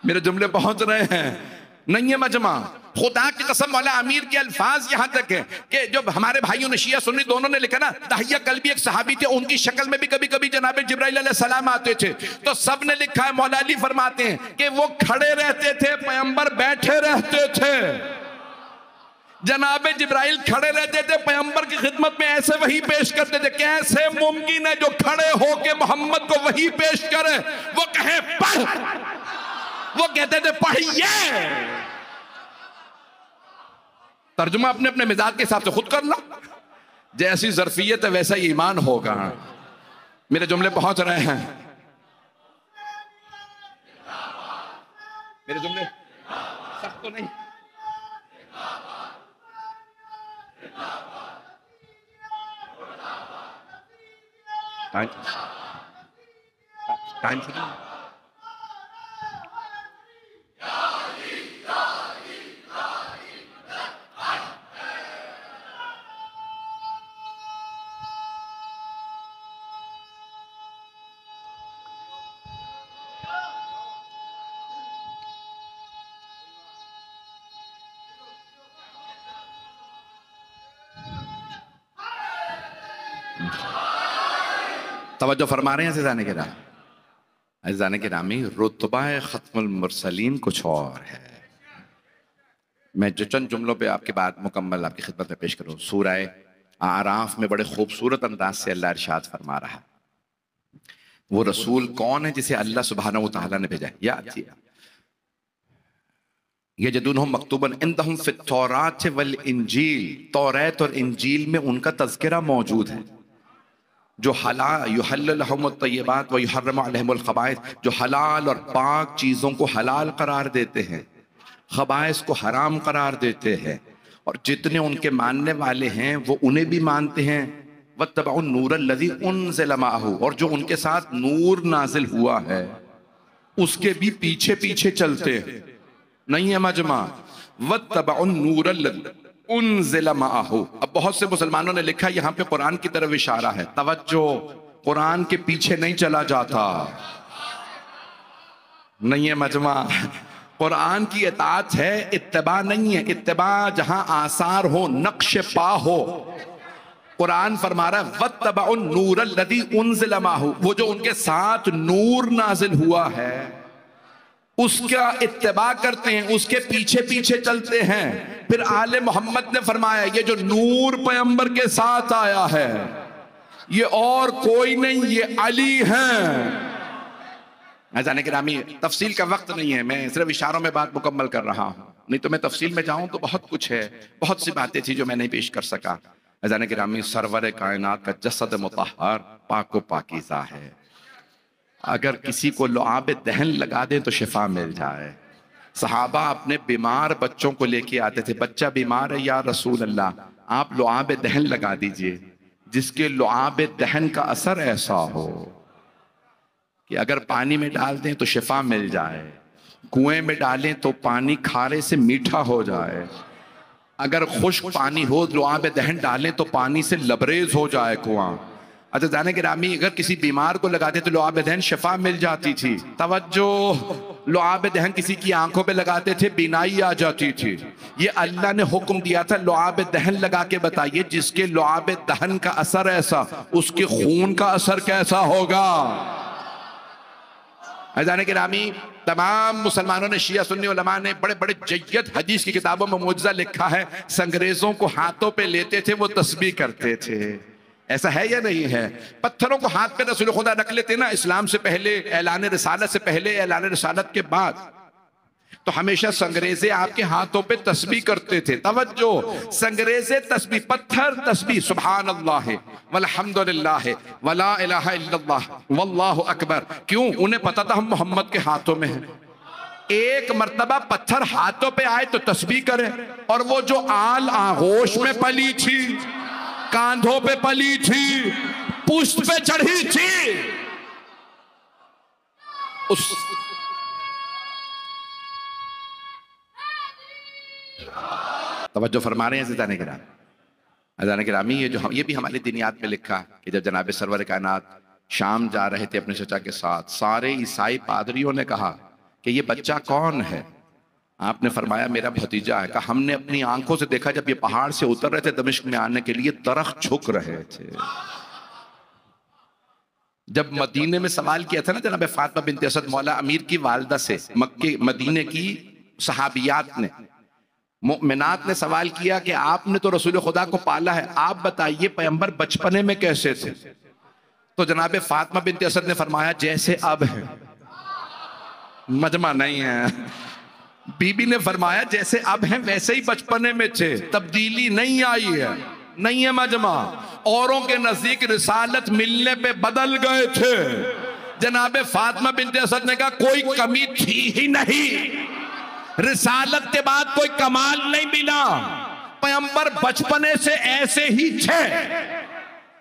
मेरे जुमले पहुंच रहे हैं? नहीं है मजमा, खुदा की कसम वाला अमीर के अल्फाज यहां तक है कि जब हमारे भाइयों ने शिया सुन्नी दोनों ने लिखा ना, दहिया कल्बी एक सहाबी थे, उनकी शक्ल में भी कभी कभी जनाब जिब्राइल अलैहिस्सलाम आते थे, तो सब ने लिखा है, मौला अली फरमाते हैं कि वो खड़े रहते थे, पैगंबर बैठे रहते थे। जनाब जिब्राइल खड़े रहते थे, पैगंबर की खिदमत में ऐसे वही पेश करते थे। कैसे मुमकिन है जो खड़े होके मोहम्मद को वही पेश करे? वो कहे पढ़, वो कहते थे पढ़िए। तर्जुमा अपने अपने मिजाज के हिसाब से खुद कर लो, जैसी ज़र्फियत है वैसा ही ईमान होगा। मेरे जुमले पहुंच रहे हैं? मेरे जुमले सख्त तो नहीं? टाइम से तवज्जो फरमा रहे हैं अज़ीज़ाने किराम? अज़ीज़ाने किरामी, रुतबा ख़त्मुल मुरसलीन कुछ और है। मैं जो चंद जुमलों पे आपके बाद मुकम्मल आपकी खिदमत में पेश करूँ। सूरह आराफ में बड़े खूबसूरत अंदाज से अल्लाह इरशाद फरमा रहा है, वो रसूल कौन है जिसे अल्लाह सुब्हानहू व तआला ने भेजा? यजदूनहुम मक्तूबन इंदहुम फित तौरात वल इंजील, तौरात और इंजील में उनका तज़किरा मौजूद है। जो युहल्लिल लहुमुत तय्यबात व युहर्रिमु अलैहिमुल खबाइस, जो हलाल और पाक चीज़ों को हलाल करार देते हैं, खबाइस को हराम करार देते हैं, और जितने उनके मानने वाले हैं वो उन्हें भी मानते हैं। वत्तबउन नूरल्लज़ी उनज़िला माअहू, और जो उनके साथ नूर नाजिल हुआ है उसके भी पीछे पीछे चलते हैं। नहीं है मजमा? वत्तबउन नूरल्लज़ी उनज़िला माअहू। अब बहुत से मुसलमानों ने लिखा यहाँ पे कुरान की तरफ इशारा है। तवज्जो, कुरान के पीछे नहीं चला जाता। नहीं है मजमा? कुरान की इताअत है, इत्तिबा नहीं है। इत्तिबा जहां आसार हो, नक्श पा हो। कुरान फरमा रहा है वत्तबउन नूरल्लज़ी उनज़िला माअहू, वो जो उनके साथ नूर नाजिल हुआ है उसका इत्तिबा करते हैं, उसके पीछे पीछे चलते हैं। फिर आले मोहम्मद ने फरमाया ये जो नूर पैगंबर के साथ आया है ये और कोई नहीं, ये अली हैं। जाने गिरामी, तफसील का वक्त नहीं है, मैं सिर्फ इशारों में बात मुकम्मल कर रहा हूं, नहीं तो मैं तफसील में जाऊं तो बहुत कुछ है, बहुत सी बातें थी जो मैं नहीं पेश कर सका। जाने गिरामी, सरवर कायनात का जसद मुतहर पाक व पाकीज़ा है। अगर किसी को लुआब दहन लगा दे तो शिफा मिल जाए। सहाबा अपने बीमार बच्चों को लेके आते थे, बच्चा बीमार है या रसूल अल्लाह, आप लुआब दहन लगा दीजिए, जिसके लुआब दहन का असर ऐसा हो कि अगर पानी में डाल दें तो शिफा मिल जाए, कुएं में डालें तो पानी खारे से मीठा हो जाए, अगर खुश्क पानी हो लुआब दहन डालें तो पानी से लबरेज हो जाए कुआं। अच्छा जाने गिरामी, अगर किसी बीमार को लगाते तो लुआब दहन शिफा मिल जाती थी। तवज्जो, लुआब दहन किसी की आंखों पे लगाते थे बीनाई आ जाती थी। ये अल्लाह ने हुक्म दिया था लुआब दहन लगा के बताइए, जिसके लुआब दहन का असर ऐसा उसके खून का असर कैसा होगा। जाने गिरामी, तमाम मुसलमानों ने, शिया सुन्नी उलमा ने बड़े बड़े जय्यद हदीस की किताबों में मुअज्जा लिखा है, संग्रेजों को हाथों पे लेते थे वो तस्बीह करते थे। ऐसा है या नहीं है? पत्थरों को हाथ पे रसूल खुदा रख लेते ना, इस्लाम से पहले, ऐलान रिसालत से पहले, ऐलान रिसालत के बाद। तो हमेशा संग्रेजे आपके हाथों पे तस्बीह करते थे। तवज्जो, संग्रेजे तस्बीह, पत्थर तस्बीह, सुभान अल्लाह वल्हम्दुलिल्लाह वला इलाहा इल्लल्लाह वल्लाहु अकबर। क्यों? उन्हें पता था हम मोहम्मद के हाथों में हैं। एक मर्तबा पत्थर हाथों पे आए तो तस्बीह करे, और वो जो आल आगोश में पली थी, कांधों पे पली थी, पुष्ट पे चढ़ी थी, उस तवज्जो फरमा रहे हैं ज़िदाने गिराम, अज़ान गिरामी। ये भी हमारी दिनियात में लिखा कि जब जनाब सरवर कायनात शाम जा रहे थे अपने चचा के साथ, सारे ईसाई पादरियों ने कहा कि ये बच्चा कौन है? आपने फरमाया मेरा भतीजा है। कहा हमने अपनी आंखों से देखा जब ये पहाड़ से उतर रहे थे दमिश्क में आने के लिए, दरख्त झुक रहे थे। जब मदीने में सवाल किया था ना जनाब फातिमा बिनत असद मौला अमीर की वालदा से, मक्के मदीने की सहाबियात ने, मोमिनात ने सवाल किया कि आपने तो रसूल खुदा को पाला है, आप बताइए पैगंबर बचपने में कैसे थे? तो जनाब फातिमा बिनत असद ने फरमाया जैसे अब है। मजमा नहीं है, बीबी ने फरमाया जैसे अब हैं वैसे ही बचपने में थे, तब्दीली नहीं आई है, नहीं है मजमा। औरों के नजदीक रिसालत मिलने पे बदल गए थे। जनाब फातिमा बिनत असद ने कहा कोई कमी थी ही नहीं, रिसालत के बाद कोई कमाल नहीं मिला, पैगंबर बचपने से ऐसे ही थे।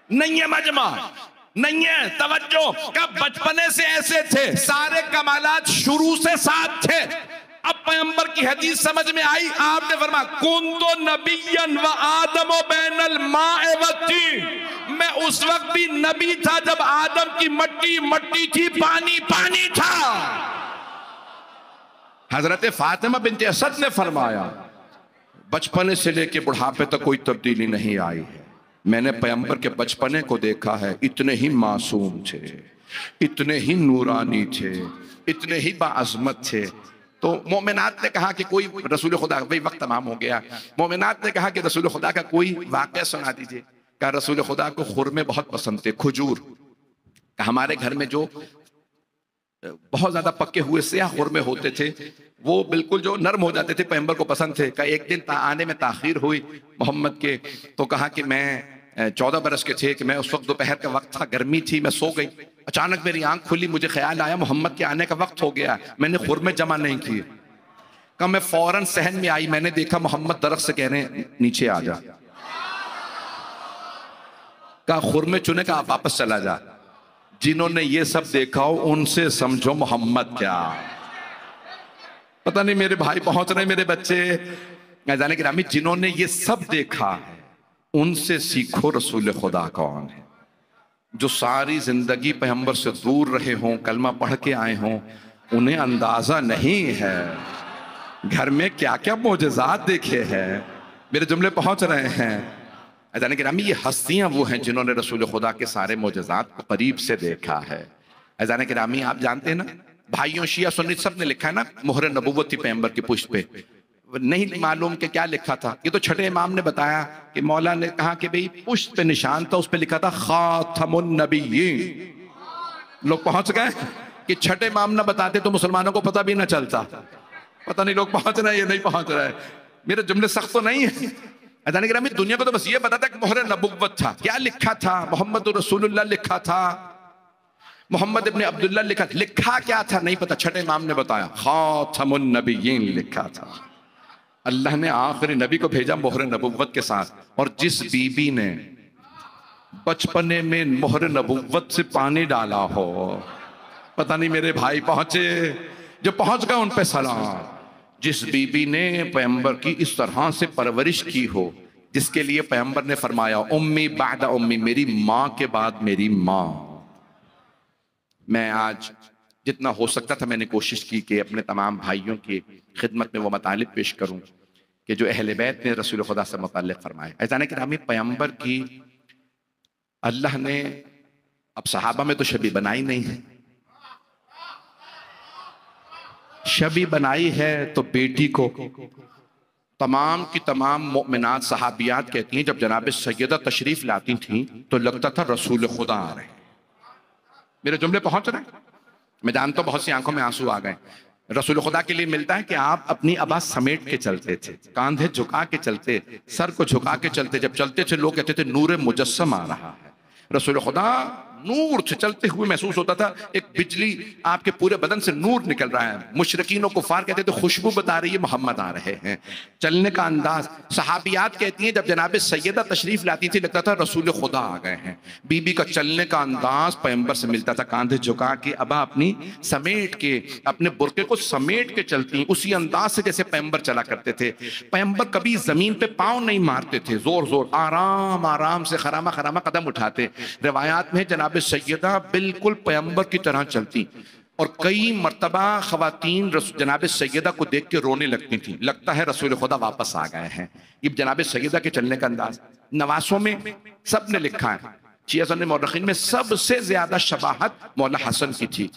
नहीं है मजमा, नहीं है, तवज्जो, कब बचपने से ऐसे थे, सारे कमालात शुरू से साथ थे। अब पैगंबर की हदीस समझ में आई, आपने फरमाया कुंतो नबिय्यन व आदम बैनल माए वत्तीन, मैं उस वक्त भी नबी था जब आदम की मट्टी मट्टी थी, पानी पानी था। हजरत फातिमा बिनत असद ने फरमाया बचपने से लेके बुढ़ापे तक कोई तब्दीली नहीं आई है। मैंने पैगंबर के बचपने को देखा है, इतने ही मासूम थे, इतने ही नूरानी थे, इतने ही बाअज़मत थे। तो मोमिनात ने कहा कि कोई रसूल खुदा, भाई वक्त तमाम हो गया, मोमिनात ने कहा कि रसूल खुदा का कोई वाक़या सुना दीजिए। कहा रसूल खुदा को खुरमे बहुत पसंद थे, खजूर। हमारे घर में जो बहुत ज्यादा पक्के हुए स्याह खुरमे होते थे वो बिल्कुल जो नर्म हो जाते थे, पैगंबर को पसंद थे। का एक दिन आने में ताखीर हुई मोहम्मद के, तो कहा कि मैं 14 बरस के थे कि मैं उस वक्त दोपहर का वक्त था, गर्मी थी, मैं सो गई, अचानक मेरी आंख खुली, मुझे ख्याल आया मोहम्मद के आने का वक्त हो गया, मैंने खुरमे जमा नहीं किए। कहा मैं फौरन सहन में आई, मैंने देखा मोहम्मद दरख्त से कह रहे हैं नीचे आ जा। कहा खुरमे चुने, का वापस चला जा। जिन्होंने ये सब देखा हो उनसे समझो मोहम्मद क्या। पता नहीं मेरे भाई पहुंच रहे, मेरे बच्चे जाने के रामी, जिन्होंने ये सब देखा है उनसे सीखो रसूल खुदा कौन है। जो सारी जिंदगी पैगंबर से दूर रहे हों, कलमा पढ़ के आए हों, उन्हें अंदाजा नहीं है घर में क्या क्या मोजज़ात देखे हैं। मेरे जुमले पहुंच रहे हैं जाने के रामी। ये हस्तियां वो हैं जिन्होंने रसूल खुदा के सारे मोजज़ात को करीब से देखा है। जाने के रामी आप जानते हैं ना, भाइयों शिया सुन्नी सब ने लिखा है ना, मोहर नबूवत थी पैगंबर की पुष्ट पे। नहीं मालूम कि क्या लिखा था, ये तो छठे इमाम ने बताया कि मौला ने कहा कि भाई पुष्ट पे निशान था, उस पे लिखा था खातमुन नबिय्यीन। लोग पहुंच गए कि छठे इमाम ना बताते तो मुसलमानों को पता भी ना चलता। पता नहीं लोग पहुंच रहे हैं या नहीं पहुंच रहे। मेरे जुमले सख्त तो नहीं है। अदान गिरामी, दुनिया को तो बस ये पता था कि मोहर नबुव्वत था। क्या लिखा था? मोहम्मद रसूलुल्लाह लिखा था, मोहम्मद इब्ने अब्दुल्लाह लिखा। लिखा क्या था नहीं पता, छठे इमाम ने बताया खातमुन नबिय्यीन लिखा था। अल्लाह ने आखिरी नबी को भेजा मोहर नबुव्वत के साथ। और जिस बीबी ने बचपने में मोहर नबुव्वत से पानी डाला हो, पता नहीं मेरे भाई पहुंचे, जो पहुंच गए उन पे सलाम। जिस बीबी ने पैगंबर की इस तरह से परवरिश की हो, जिसके लिए पैगंबर ने फरमाया उम्मी बादा उम्मी, मेरी माँ के बाद मेरी माँ। मैं आज जितना हो सकता था मैंने कोशिश की कि अपने तमाम भाइयों की खिदमत में वो मतालिब पेश करूं कि जो अहले बैत ने रसूल खुदा से मुताल्लिक़ फरमाए। ऐसा कि रामी पैगंबर की अल्लाह ने, अब सहाबा में तो शबी बनाई नहीं है, शबी बनाई है तो बेटी को। तमाम की तमाम मोमिनात सहाबियात कहती हैं जब जनाब सैयदा तशरीफ लाती थी तो लगता था रसूल खुदा आ रहे। मेरे जुमले पहुंच रहे हैं? मैं जानता हूं बहुत सी आंखों में आंसू आ गए। रसूल खुदा के लिए मिलता है कि आप अपनी आवाज समेट के चलते थे, कांधे झुका के चलते, सर को झुका के चलते। जब चलते थे लोग कहते थे नूर मुजस्सम आ रहा है। रसूल खुदा नूर से चलते हुए महसूस होता था, एक बिजली आपके पूरे बदन से नूर निकल रहा है। मुशरिकीन और कुफार कहते थे खुशबू बता रही है मोहम्मद आ रहे हैं। चलने का अंदाज, सहाबियात कहती हैं जब जनाब सैयदा तशरीफ लाती थी लगता था रसूल खुदा आ गए हैं। बीबी का चलने का अंदाज पैगंबर से मिलता था, कांधे झुका के, अबा अपनी समेट के, अपने बुरके को समेट के चलती, उसी अंदाज से जैसे पैगंबर चला करते थे। पैगंबर कभी जमीन पे पांव नहीं मारते थे, जोर जोर आराम आराम से खरामा खरामा कदम उठाते। रिवायात में जनाब सैयदा बिल्कुल पैगंबर की तरह चलती और कई मर्तबा खवातीन जनाब सैयदा को देख के रोने लगती थी, लगता है रसूल खुदा वापस आ गए हैं। ये जनाब सैयदा के चलने का अंदाज। नवासों में सब ने लिखा है, शिया मौरखीन में सबसे ज्यादा शबाहत मौला हसन की थी।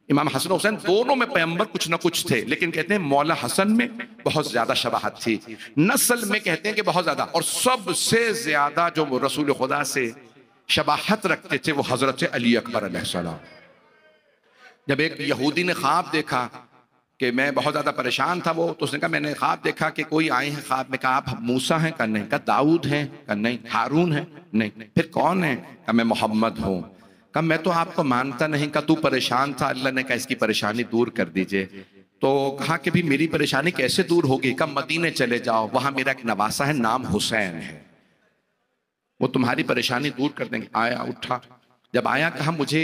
इमाम हसन हुसैन दोनों में पैगंबर कुछ ना कुछ थे, लेकिन कहते हैं मौला हसन में बहुत ज्यादा शबाहत थी। नस्ल में कहते हैं कि बहुत ज्यादा, और सबसे ज्यादा जो रसूल खुदा से शबाहत रखते थे वो हजरत अली अकबर अलैहिस्सलाम। जब एक यहूदी ने ख्वाब देखा कि मैं बहुत ज्यादा परेशान था, वो तो उसने कहा मैंने ख्वाब देखा कि कोई आए हैं ख्वाब में। कहा आप मूसा हैं? कहा नहीं। कहा दाऊद हैं? कहा नहीं। हारून है? नहीं। फिर कौन है? कहा मैं मोहम्मद हूं। कहा मैं तो आपको मानता नहीं। कहा तू परेशान था, अल्लाह ने कहा इसकी परेशानी दूर कर दीजिए। तो कहा कि भी मेरी परेशानी कैसे दूर होगी? कहा मदीने चले जाओ, वहां मेरा एक नवासा है, नाम हुसैन है, वो तुम्हारी परेशानी दूर कर देंगे। आया, उठा, जब आया कहा मुझे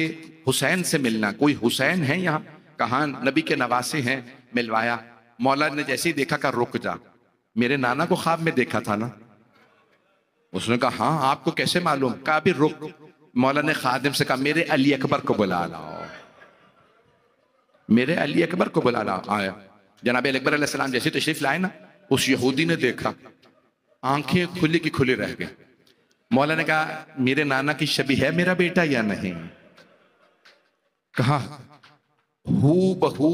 हुसैन से मिलना, कोई हुसैन है यहाँ? कहा नबी के नवासे हैं। मिलवाया। मौला ने जैसे ही देखा कहा रुक जा, मेरे नाना को ख्वाब में देखा था ना? उसने कहा हाँ, आपको कैसे मालूम? कहा अभी रुक। मौला ने खादिम से कहा मेरे अली अकबर को बुला लाओ, मेरे अली अकबर को बुला लाओ। आया, जनाब अली अकबर अलैहिस्सलाम जैसे तशरीफ लाए ना, उस यहूदी ने देखा, आंखें खुली की खुली रह गई। मौला ने कहा मेरे नाना की शबी है मेरा बेटा या नहीं? कहा हू बहू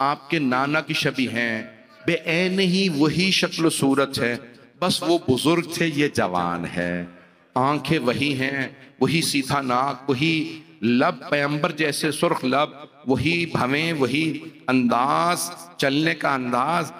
आपके नाना की शबी हैं, बेऐन ही वही शक्ल सूरत है, बस वो बुजुर्ग थे ये जवान है। आंखें वही हैं, वही सीधा नाक, वही लब पैगंबर जैसे सुर्ख लब, वही भवें, वही अंदाज, चलने का अंदाज।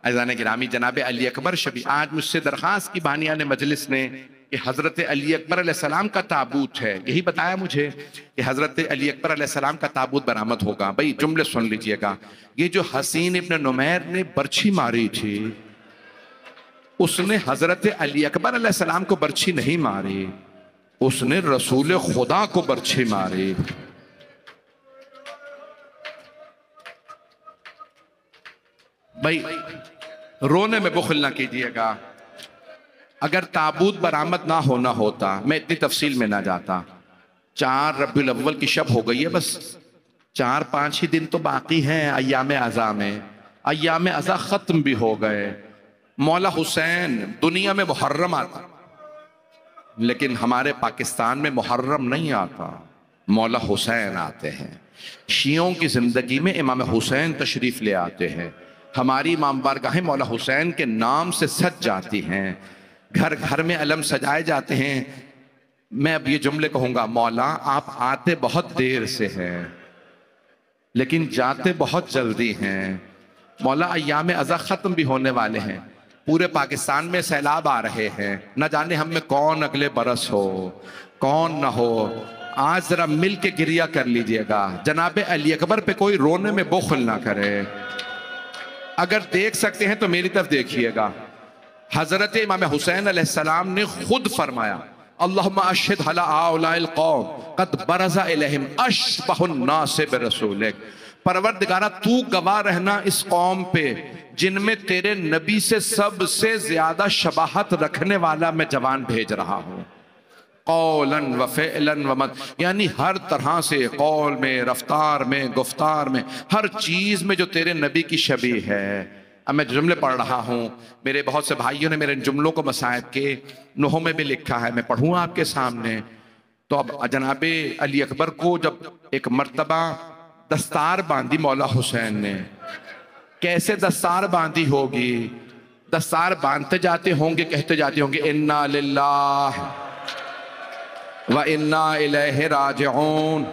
अज़ान गिरामी जनाब अली अकबर शबी। आज मुझसे दरख्वास्त की बानियान मजलिस ने कि हजरत अली अकबर अलैहिस्सलाम का ताबूत है, यही बताया मुझे कि हजरत अली अकबर अलैहिस्सलाम का ताबूत बरामद होगा। भाई जुमले सुन लीजिएगा, ये जो हसीन इब्न नुमैर ने बर्छी मारी थी, उसने हजरत अली अकबर अलैहिस्सलाम को बर्छी नहीं मारी, उसने रसूल खुदा को बर्छी मारी। भाई रोने में बुखल ना कीजिएगा। अगर ताबूत बरामद ना होना होता, मैं इतनी तफसील में ना जाता। 4 रबीउल अव्वल की शब हो गई है, बस 4-5 ही दिन तो बाकी हैं अय्याम अज़ा में। अय्याम अज़ा खत्म भी हो गए। मौला हुसैन दुनिया में मुहर्रम आता, लेकिन हमारे पाकिस्तान में मुहर्रम नहीं आता, मौला हुसैन आते हैं। शियों की जिंदगी में इमाम हुसैन तशरीफ ले आते हैं। हमारी इमाम बारगाहें मौला हुसैन के नाम से सज जाती हैं, घर घर में अलम सजाए जाते हैं। मैं अब ये जुमले कहूंगा, मौला आप आते बहुत देर से हैं लेकिन जाते बहुत जल्दी हैं। मौला अय्याम अज़ा खत्म भी होने वाले हैं, पूरे पाकिस्तान में सैलाब आ रहे हैं, न जाने हम में कौन अगले बरस हो कौन न हो। आज जरा मिल के गिरिया कर लीजिएगा, जनाब अली अकबर पे कोई रोने में बुखल ना करे। अगर देख सकते हैं तो मेरी तरफ देखिएगा। हजरत इमाम हुसैन अलैहिस्सलाम ने खुद फरमाया, अल्लाहुम्मा अशहिद अला हाउलाइल कौम कद बरज़ा इलैहिम अशबहुन नास बिरसूलिक। परवरदिगारा तू गवाह रहना इस कौम पे जिनमें तेरे नबी से सबसे ज्यादा शबाहत रखने वाला मैं जवान भेज रहा हूं। कौलन व फ़िअलन व मत, यानी हर तरह से, कौल में, रफ्तार में, गुफ्तार में, हर चीज में जो तेरे नबी की शबी है। अब मैं जुमले पढ़ रहा हूँ, मेरे बहुत से भाइयों ने मेरे जुमलों को मसाइब के नुहों में भी लिखा है, मैं पढ़ूँ आपके सामने। तो अब जनाबे अली अकबर को जब एक मर्तबा दस्तार बांधी मौला हुसैन ने, कैसे दस्तार बांधी होगी? दस्तार बांधते जाते होंगे, कहते जाते होंगे इन्ना लिल्लाह व इन्ना इलैहि राजिऊन।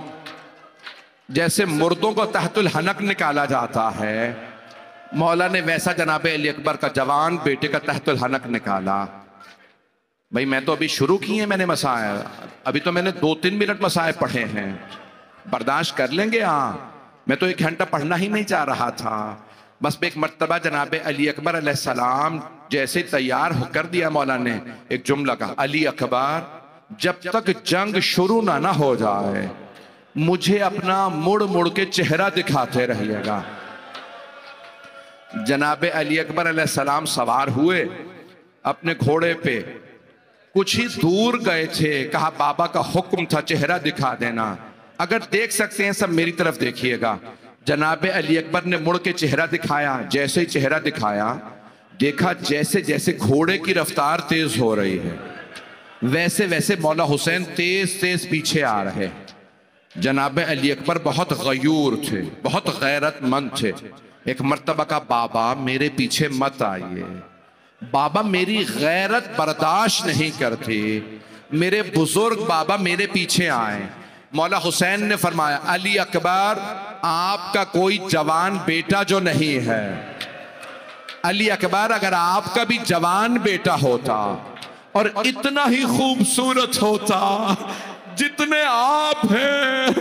जैसे मुर्दों को तहतुल हनक निकाला जाता है, मौला ने वैसा जनाब अली अकबर का जवान बेटे का तहतुल हनक निकाला। भाई मैं तो अभी शुरू किए हैं मैंने मसाए, अभी तो मैंने 2-3 मिनट मसाए पढ़े हैं, बर्दाश्त कर लेंगे। हाँ, मैं तो 1 घंटा पढ़ना ही नहीं चाह रहा था। बस एक मर्तबा जनाब अली अकबर अलैहिस्सलाम जैसे तैयार हो कर दिया मौला ने, एक जुमला कहा, अली अकबर जब तक जंग शुरू ना हो जाए मुझे अपना मुड़ मुड़ के चेहरा दिखाते रहिएगा। जनाब अली अकबर अलैहिस्सलाम सवार हुए अपने घोड़े पे, कुछ ही दूर गए थे, कहा बाबा का हुक्म था चेहरा दिखा देना, अगर देख सकते हैं सब मेरी तरफ देखिएगा। जनाब अली अकबर ने मुड़ के चेहरा दिखाया, जैसे ही चेहरा दिखाया देखा जैसे जैसे घोड़े की रफ्तार तेज हो रही है वैसे वैसे मौला हुसैन तेज तेज पीछे आ रहे। जनाब अली अकबर बहुत गयूर थे, बहुत गैरतमंद थे। एक मर्तबा का, बाबा मेरे पीछे मत आइए, बाबा मेरी गैरत बर्दाश्त नहीं करती, मेरे बुजुर्ग बाबा मेरे पीछे आए। मौला हुसैन ने फरमाया, अली अकबर आपका कोई जवान बेटा जो नहीं है, अली अकबर अगर आपका भी जवान बेटा होता और इतना ही खूबसूरत होता जितने आप हैं,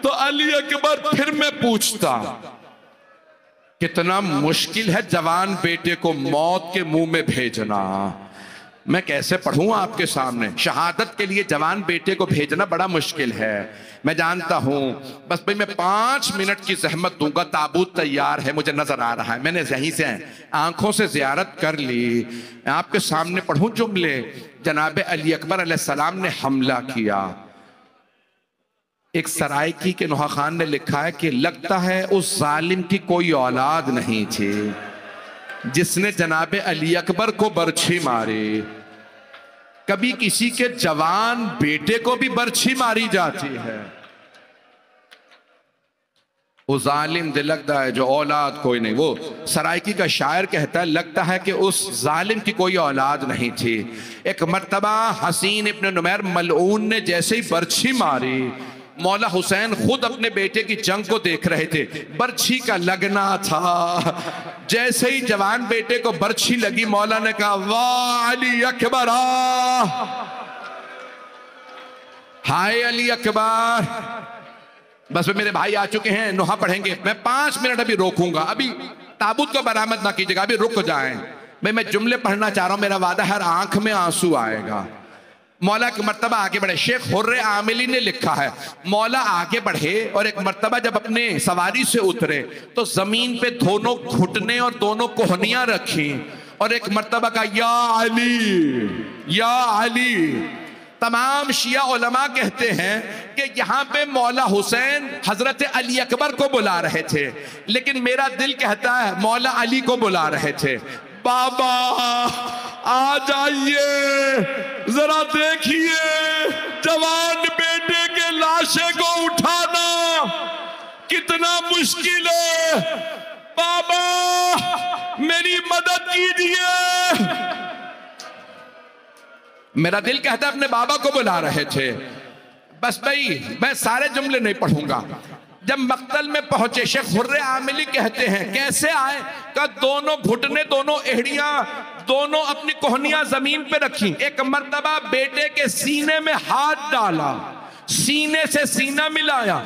तो अली अकबर फिर मैं पूछता, कितना मुश्किल है जवान बेटे को मौत के मुंह में भेजना। मैं कैसे पढ़ूं आपके सामने, शहादत के लिए जवान बेटे को भेजना बड़ा मुश्किल है, मैं जानता हूं। बस भाई मैं 5 मिनट की जहमत दूंगा, ताबूत तैयार है, मुझे नजर आ रहा है, मैंने यहीं से आंखों से जियारत कर ली, आपके सामने पढ़ूं जुमले। जनाब अली अकबर अलैहिस्सलाम ने हमला किया। एक सरायकी के नुहा खान ने लिखा है कि लगता है उस जालिम की कोई औलाद नहीं थी जिसने जनाब अली अकबर को बर्छी मारी। कभी किसी के जवान बेटे को भी बर्छी मारी जाती है। वो जालिम दिल लगता है जो औलाद कोई नहीं। वो सरायकी का शायर कहता है, लगता है कि उस जालिम की कोई औलाद नहीं थी। एक मर्तबा हसीन इब्न नुमैर मलऊन ने जैसे ही बर्छी मारी, मौला हुसैन खुद अपने बेटे की जंग को देख रहे थे, बर्छी का लगना था। जैसे ही जवान बेटे को बर्छी लगी, मौला ने कहा, वाह अली अकबर, हाय अली अकबर। बस मेरे भाई आ चुके हैं, नुहा पढ़ेंगे, मैं 5 मिनट अभी रोकूंगा, अभी ताबूत को बरामद ना कीजिएगा, अभी रुक जाएं। मैं जुमले पढ़ना चाह रहा हूं, मेरा वादा, हर आंख में आंसू आएगा। मौला एक मर्तबा आगे बढ़े, शेख हुर्रे आमिली ने लिखा है, मौला आगे बढ़े और एक मर्तबा जब अपने सवारी से उतरे तो जमीन पे दोनों घुटने और दोनों कोहनियां रखी और एक मर्तबा का, या अली या अली। तमाम शिया उलमा कहते हैं कि यहाँ पे मौला हुसैन हजरत अली अकबर को बुला रहे थे, लेकिन मेरा दिल कहता है मौला अली को बुला रहे थे। बाबा आ जाइए, जरा देखिए जवान बेटे के लाशे को उठाना कितना मुश्किल है, बाबा मेरी मदद कीजिए। मेरा दिल कहता है अपने बाबा को बुला रहे थे। बस भाई मैं सारे जुमले नहीं पढ़ूंगा। जब मक्तल में पहुंचे, शेख हुर्रे आमिली कहते हैं कैसे आए, का दोनों घुटने, दोनों एहड़ियां, दोनों अपनी कोहनियां जमीन पे रखी। एक मर्तबा बेटे के सीने में हाथ डाला, सीने से सीना मिलाया,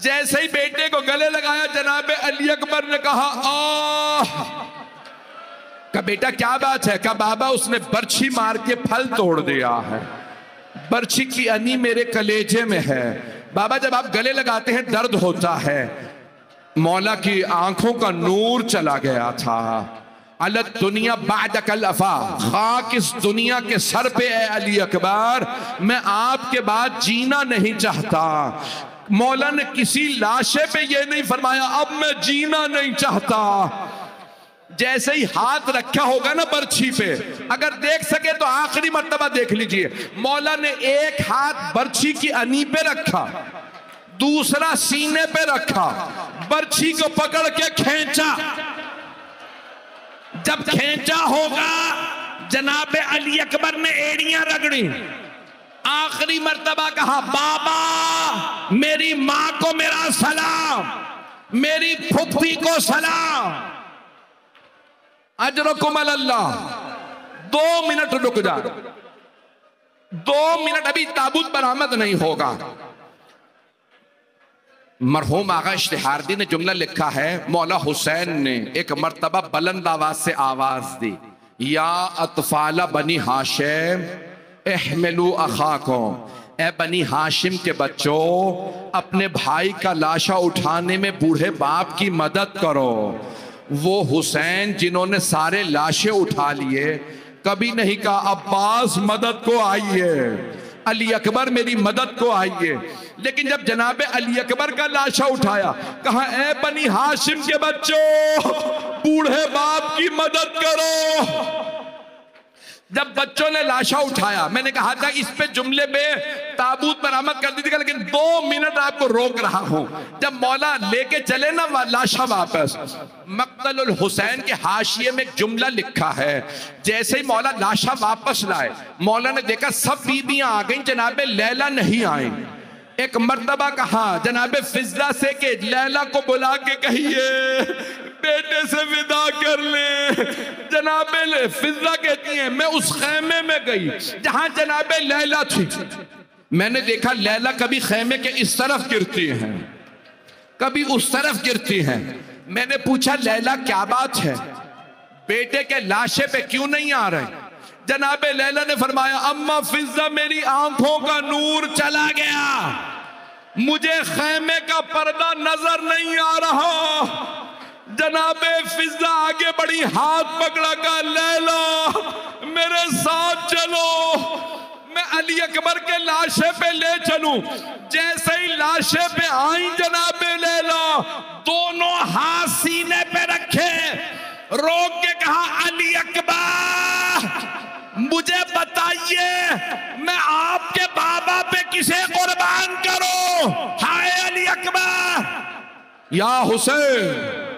जैसे ही बेटे को गले लगाया, जनाब अली अकबर ने कहा, का बेटा क्या बात है? का बाबा उसने बर्छी मार के फल तोड़ दिया है, बर्छी की अनी मेरे कलेजे में है। बाबा जब आप गले लगाते हैं दर्द होता है। मौला की आंखों का नूर चला गया था। अलग दुनिया बाद कल अफा, खाक इस दुनिया के सर पे है अली अकबर, मैं आपके बाद जीना नहीं चाहता। मौला ने किसी लाशे पे ये नहीं फरमाया अब मैं जीना नहीं चाहता। जैसे ही हाथ रखा होगा ना बर्छी पे, अगर देख सके तो आखिरी मर्तबा देख लीजिए, मौला ने एक हाथ बर्छी की अनी पे रखा, दूसरा सीने पे रखा, बर्छी को पकड़ के खींचा। जब खींचा होगा, जनाब अली अकबर ने एड़ियां रगड़ी, आखिरी मर्तबा कहा, बाबा मेरी मां को मेरा सलाम, मेरी फुफ्फी को सलाम। अजरकुम अल्लाह। 2 मिनट रुक जा, 2 मिनट, अभी ताबूत बरामद नहीं होगा। मरहूम आगा इश्तिहारदी ने जुमला लिखा है, मौला हुसैन ने एक मर्तबा बुलंद आवाज से आवाज दी, या अतफाला बनी हाशिम एहमिलू अखाकुम, ए बनी हाशिम के बच्चों अपने भाई का लाशा उठाने में बूढ़े बाप की मदद करो। वो हुसैन जिन्होंने सारे लाशें उठा लिए, कभी नहीं कहा अब्बास मदद को आइए, अली अकबर मेरी मदद को आइए। लेकिन जब जनाबे अली अकबर का लाशा उठाया, कहा ए बनी हाशिम के बच्चों बूढ़े बाप की मदद करो। जब बच्चों ने लाशा उठाया, मैंने कहा था इस पे जुमले पे ताबूत बरामद कर दी थी, लेकिन 2 मिनट आपको रोक रहा हूं। जब मौला लेके चले ना लाशा वापस, मक्तलुल हुसैन के हाशिये में एक जुमला लिखा है, जैसे ही मौला लाशा वापस लाए, मौला ने देखा सब बीबियां आ गई, जनाबे लैला नहीं आई। एक मर्तबा कहा जनाबे फिजा से के लैला को बुला के कहिए बेटे से विदा कर ले। जनाबे फिजा कहती हैं मैं उस खैमे में गई जहां जनाबे लैला थी। मैंने देखा लैला कभी खैमे के इस तरफ गिरती हैं, कभी उस तरफ गिरती हैं। मैंने पूछा लैला क्या बात है, बेटे के लाशे पे क्यों नहीं आ रहे? जनाबे लैला ने फरमाया अम्मा फिजा मेरी आंखों का नूर चला गया, मुझे खैमे का पर्दा नजर नहीं आ रहा। जनाबे फिजा आगे बढ़ी, हाथ पकड़ा का लैला मेरे साथ चलो, मैं अली अकबर के लाशे पे ले चलूं। जैसे ही लाशे पे आई जनाबे लैला, दोनों हाथ सीने पे रखे, रोक के कहा अली अकबर मुझे बताइए मैं आपके बाबा पे किसे कुर्बान करूं? हाय अली अकबर, या हुसैन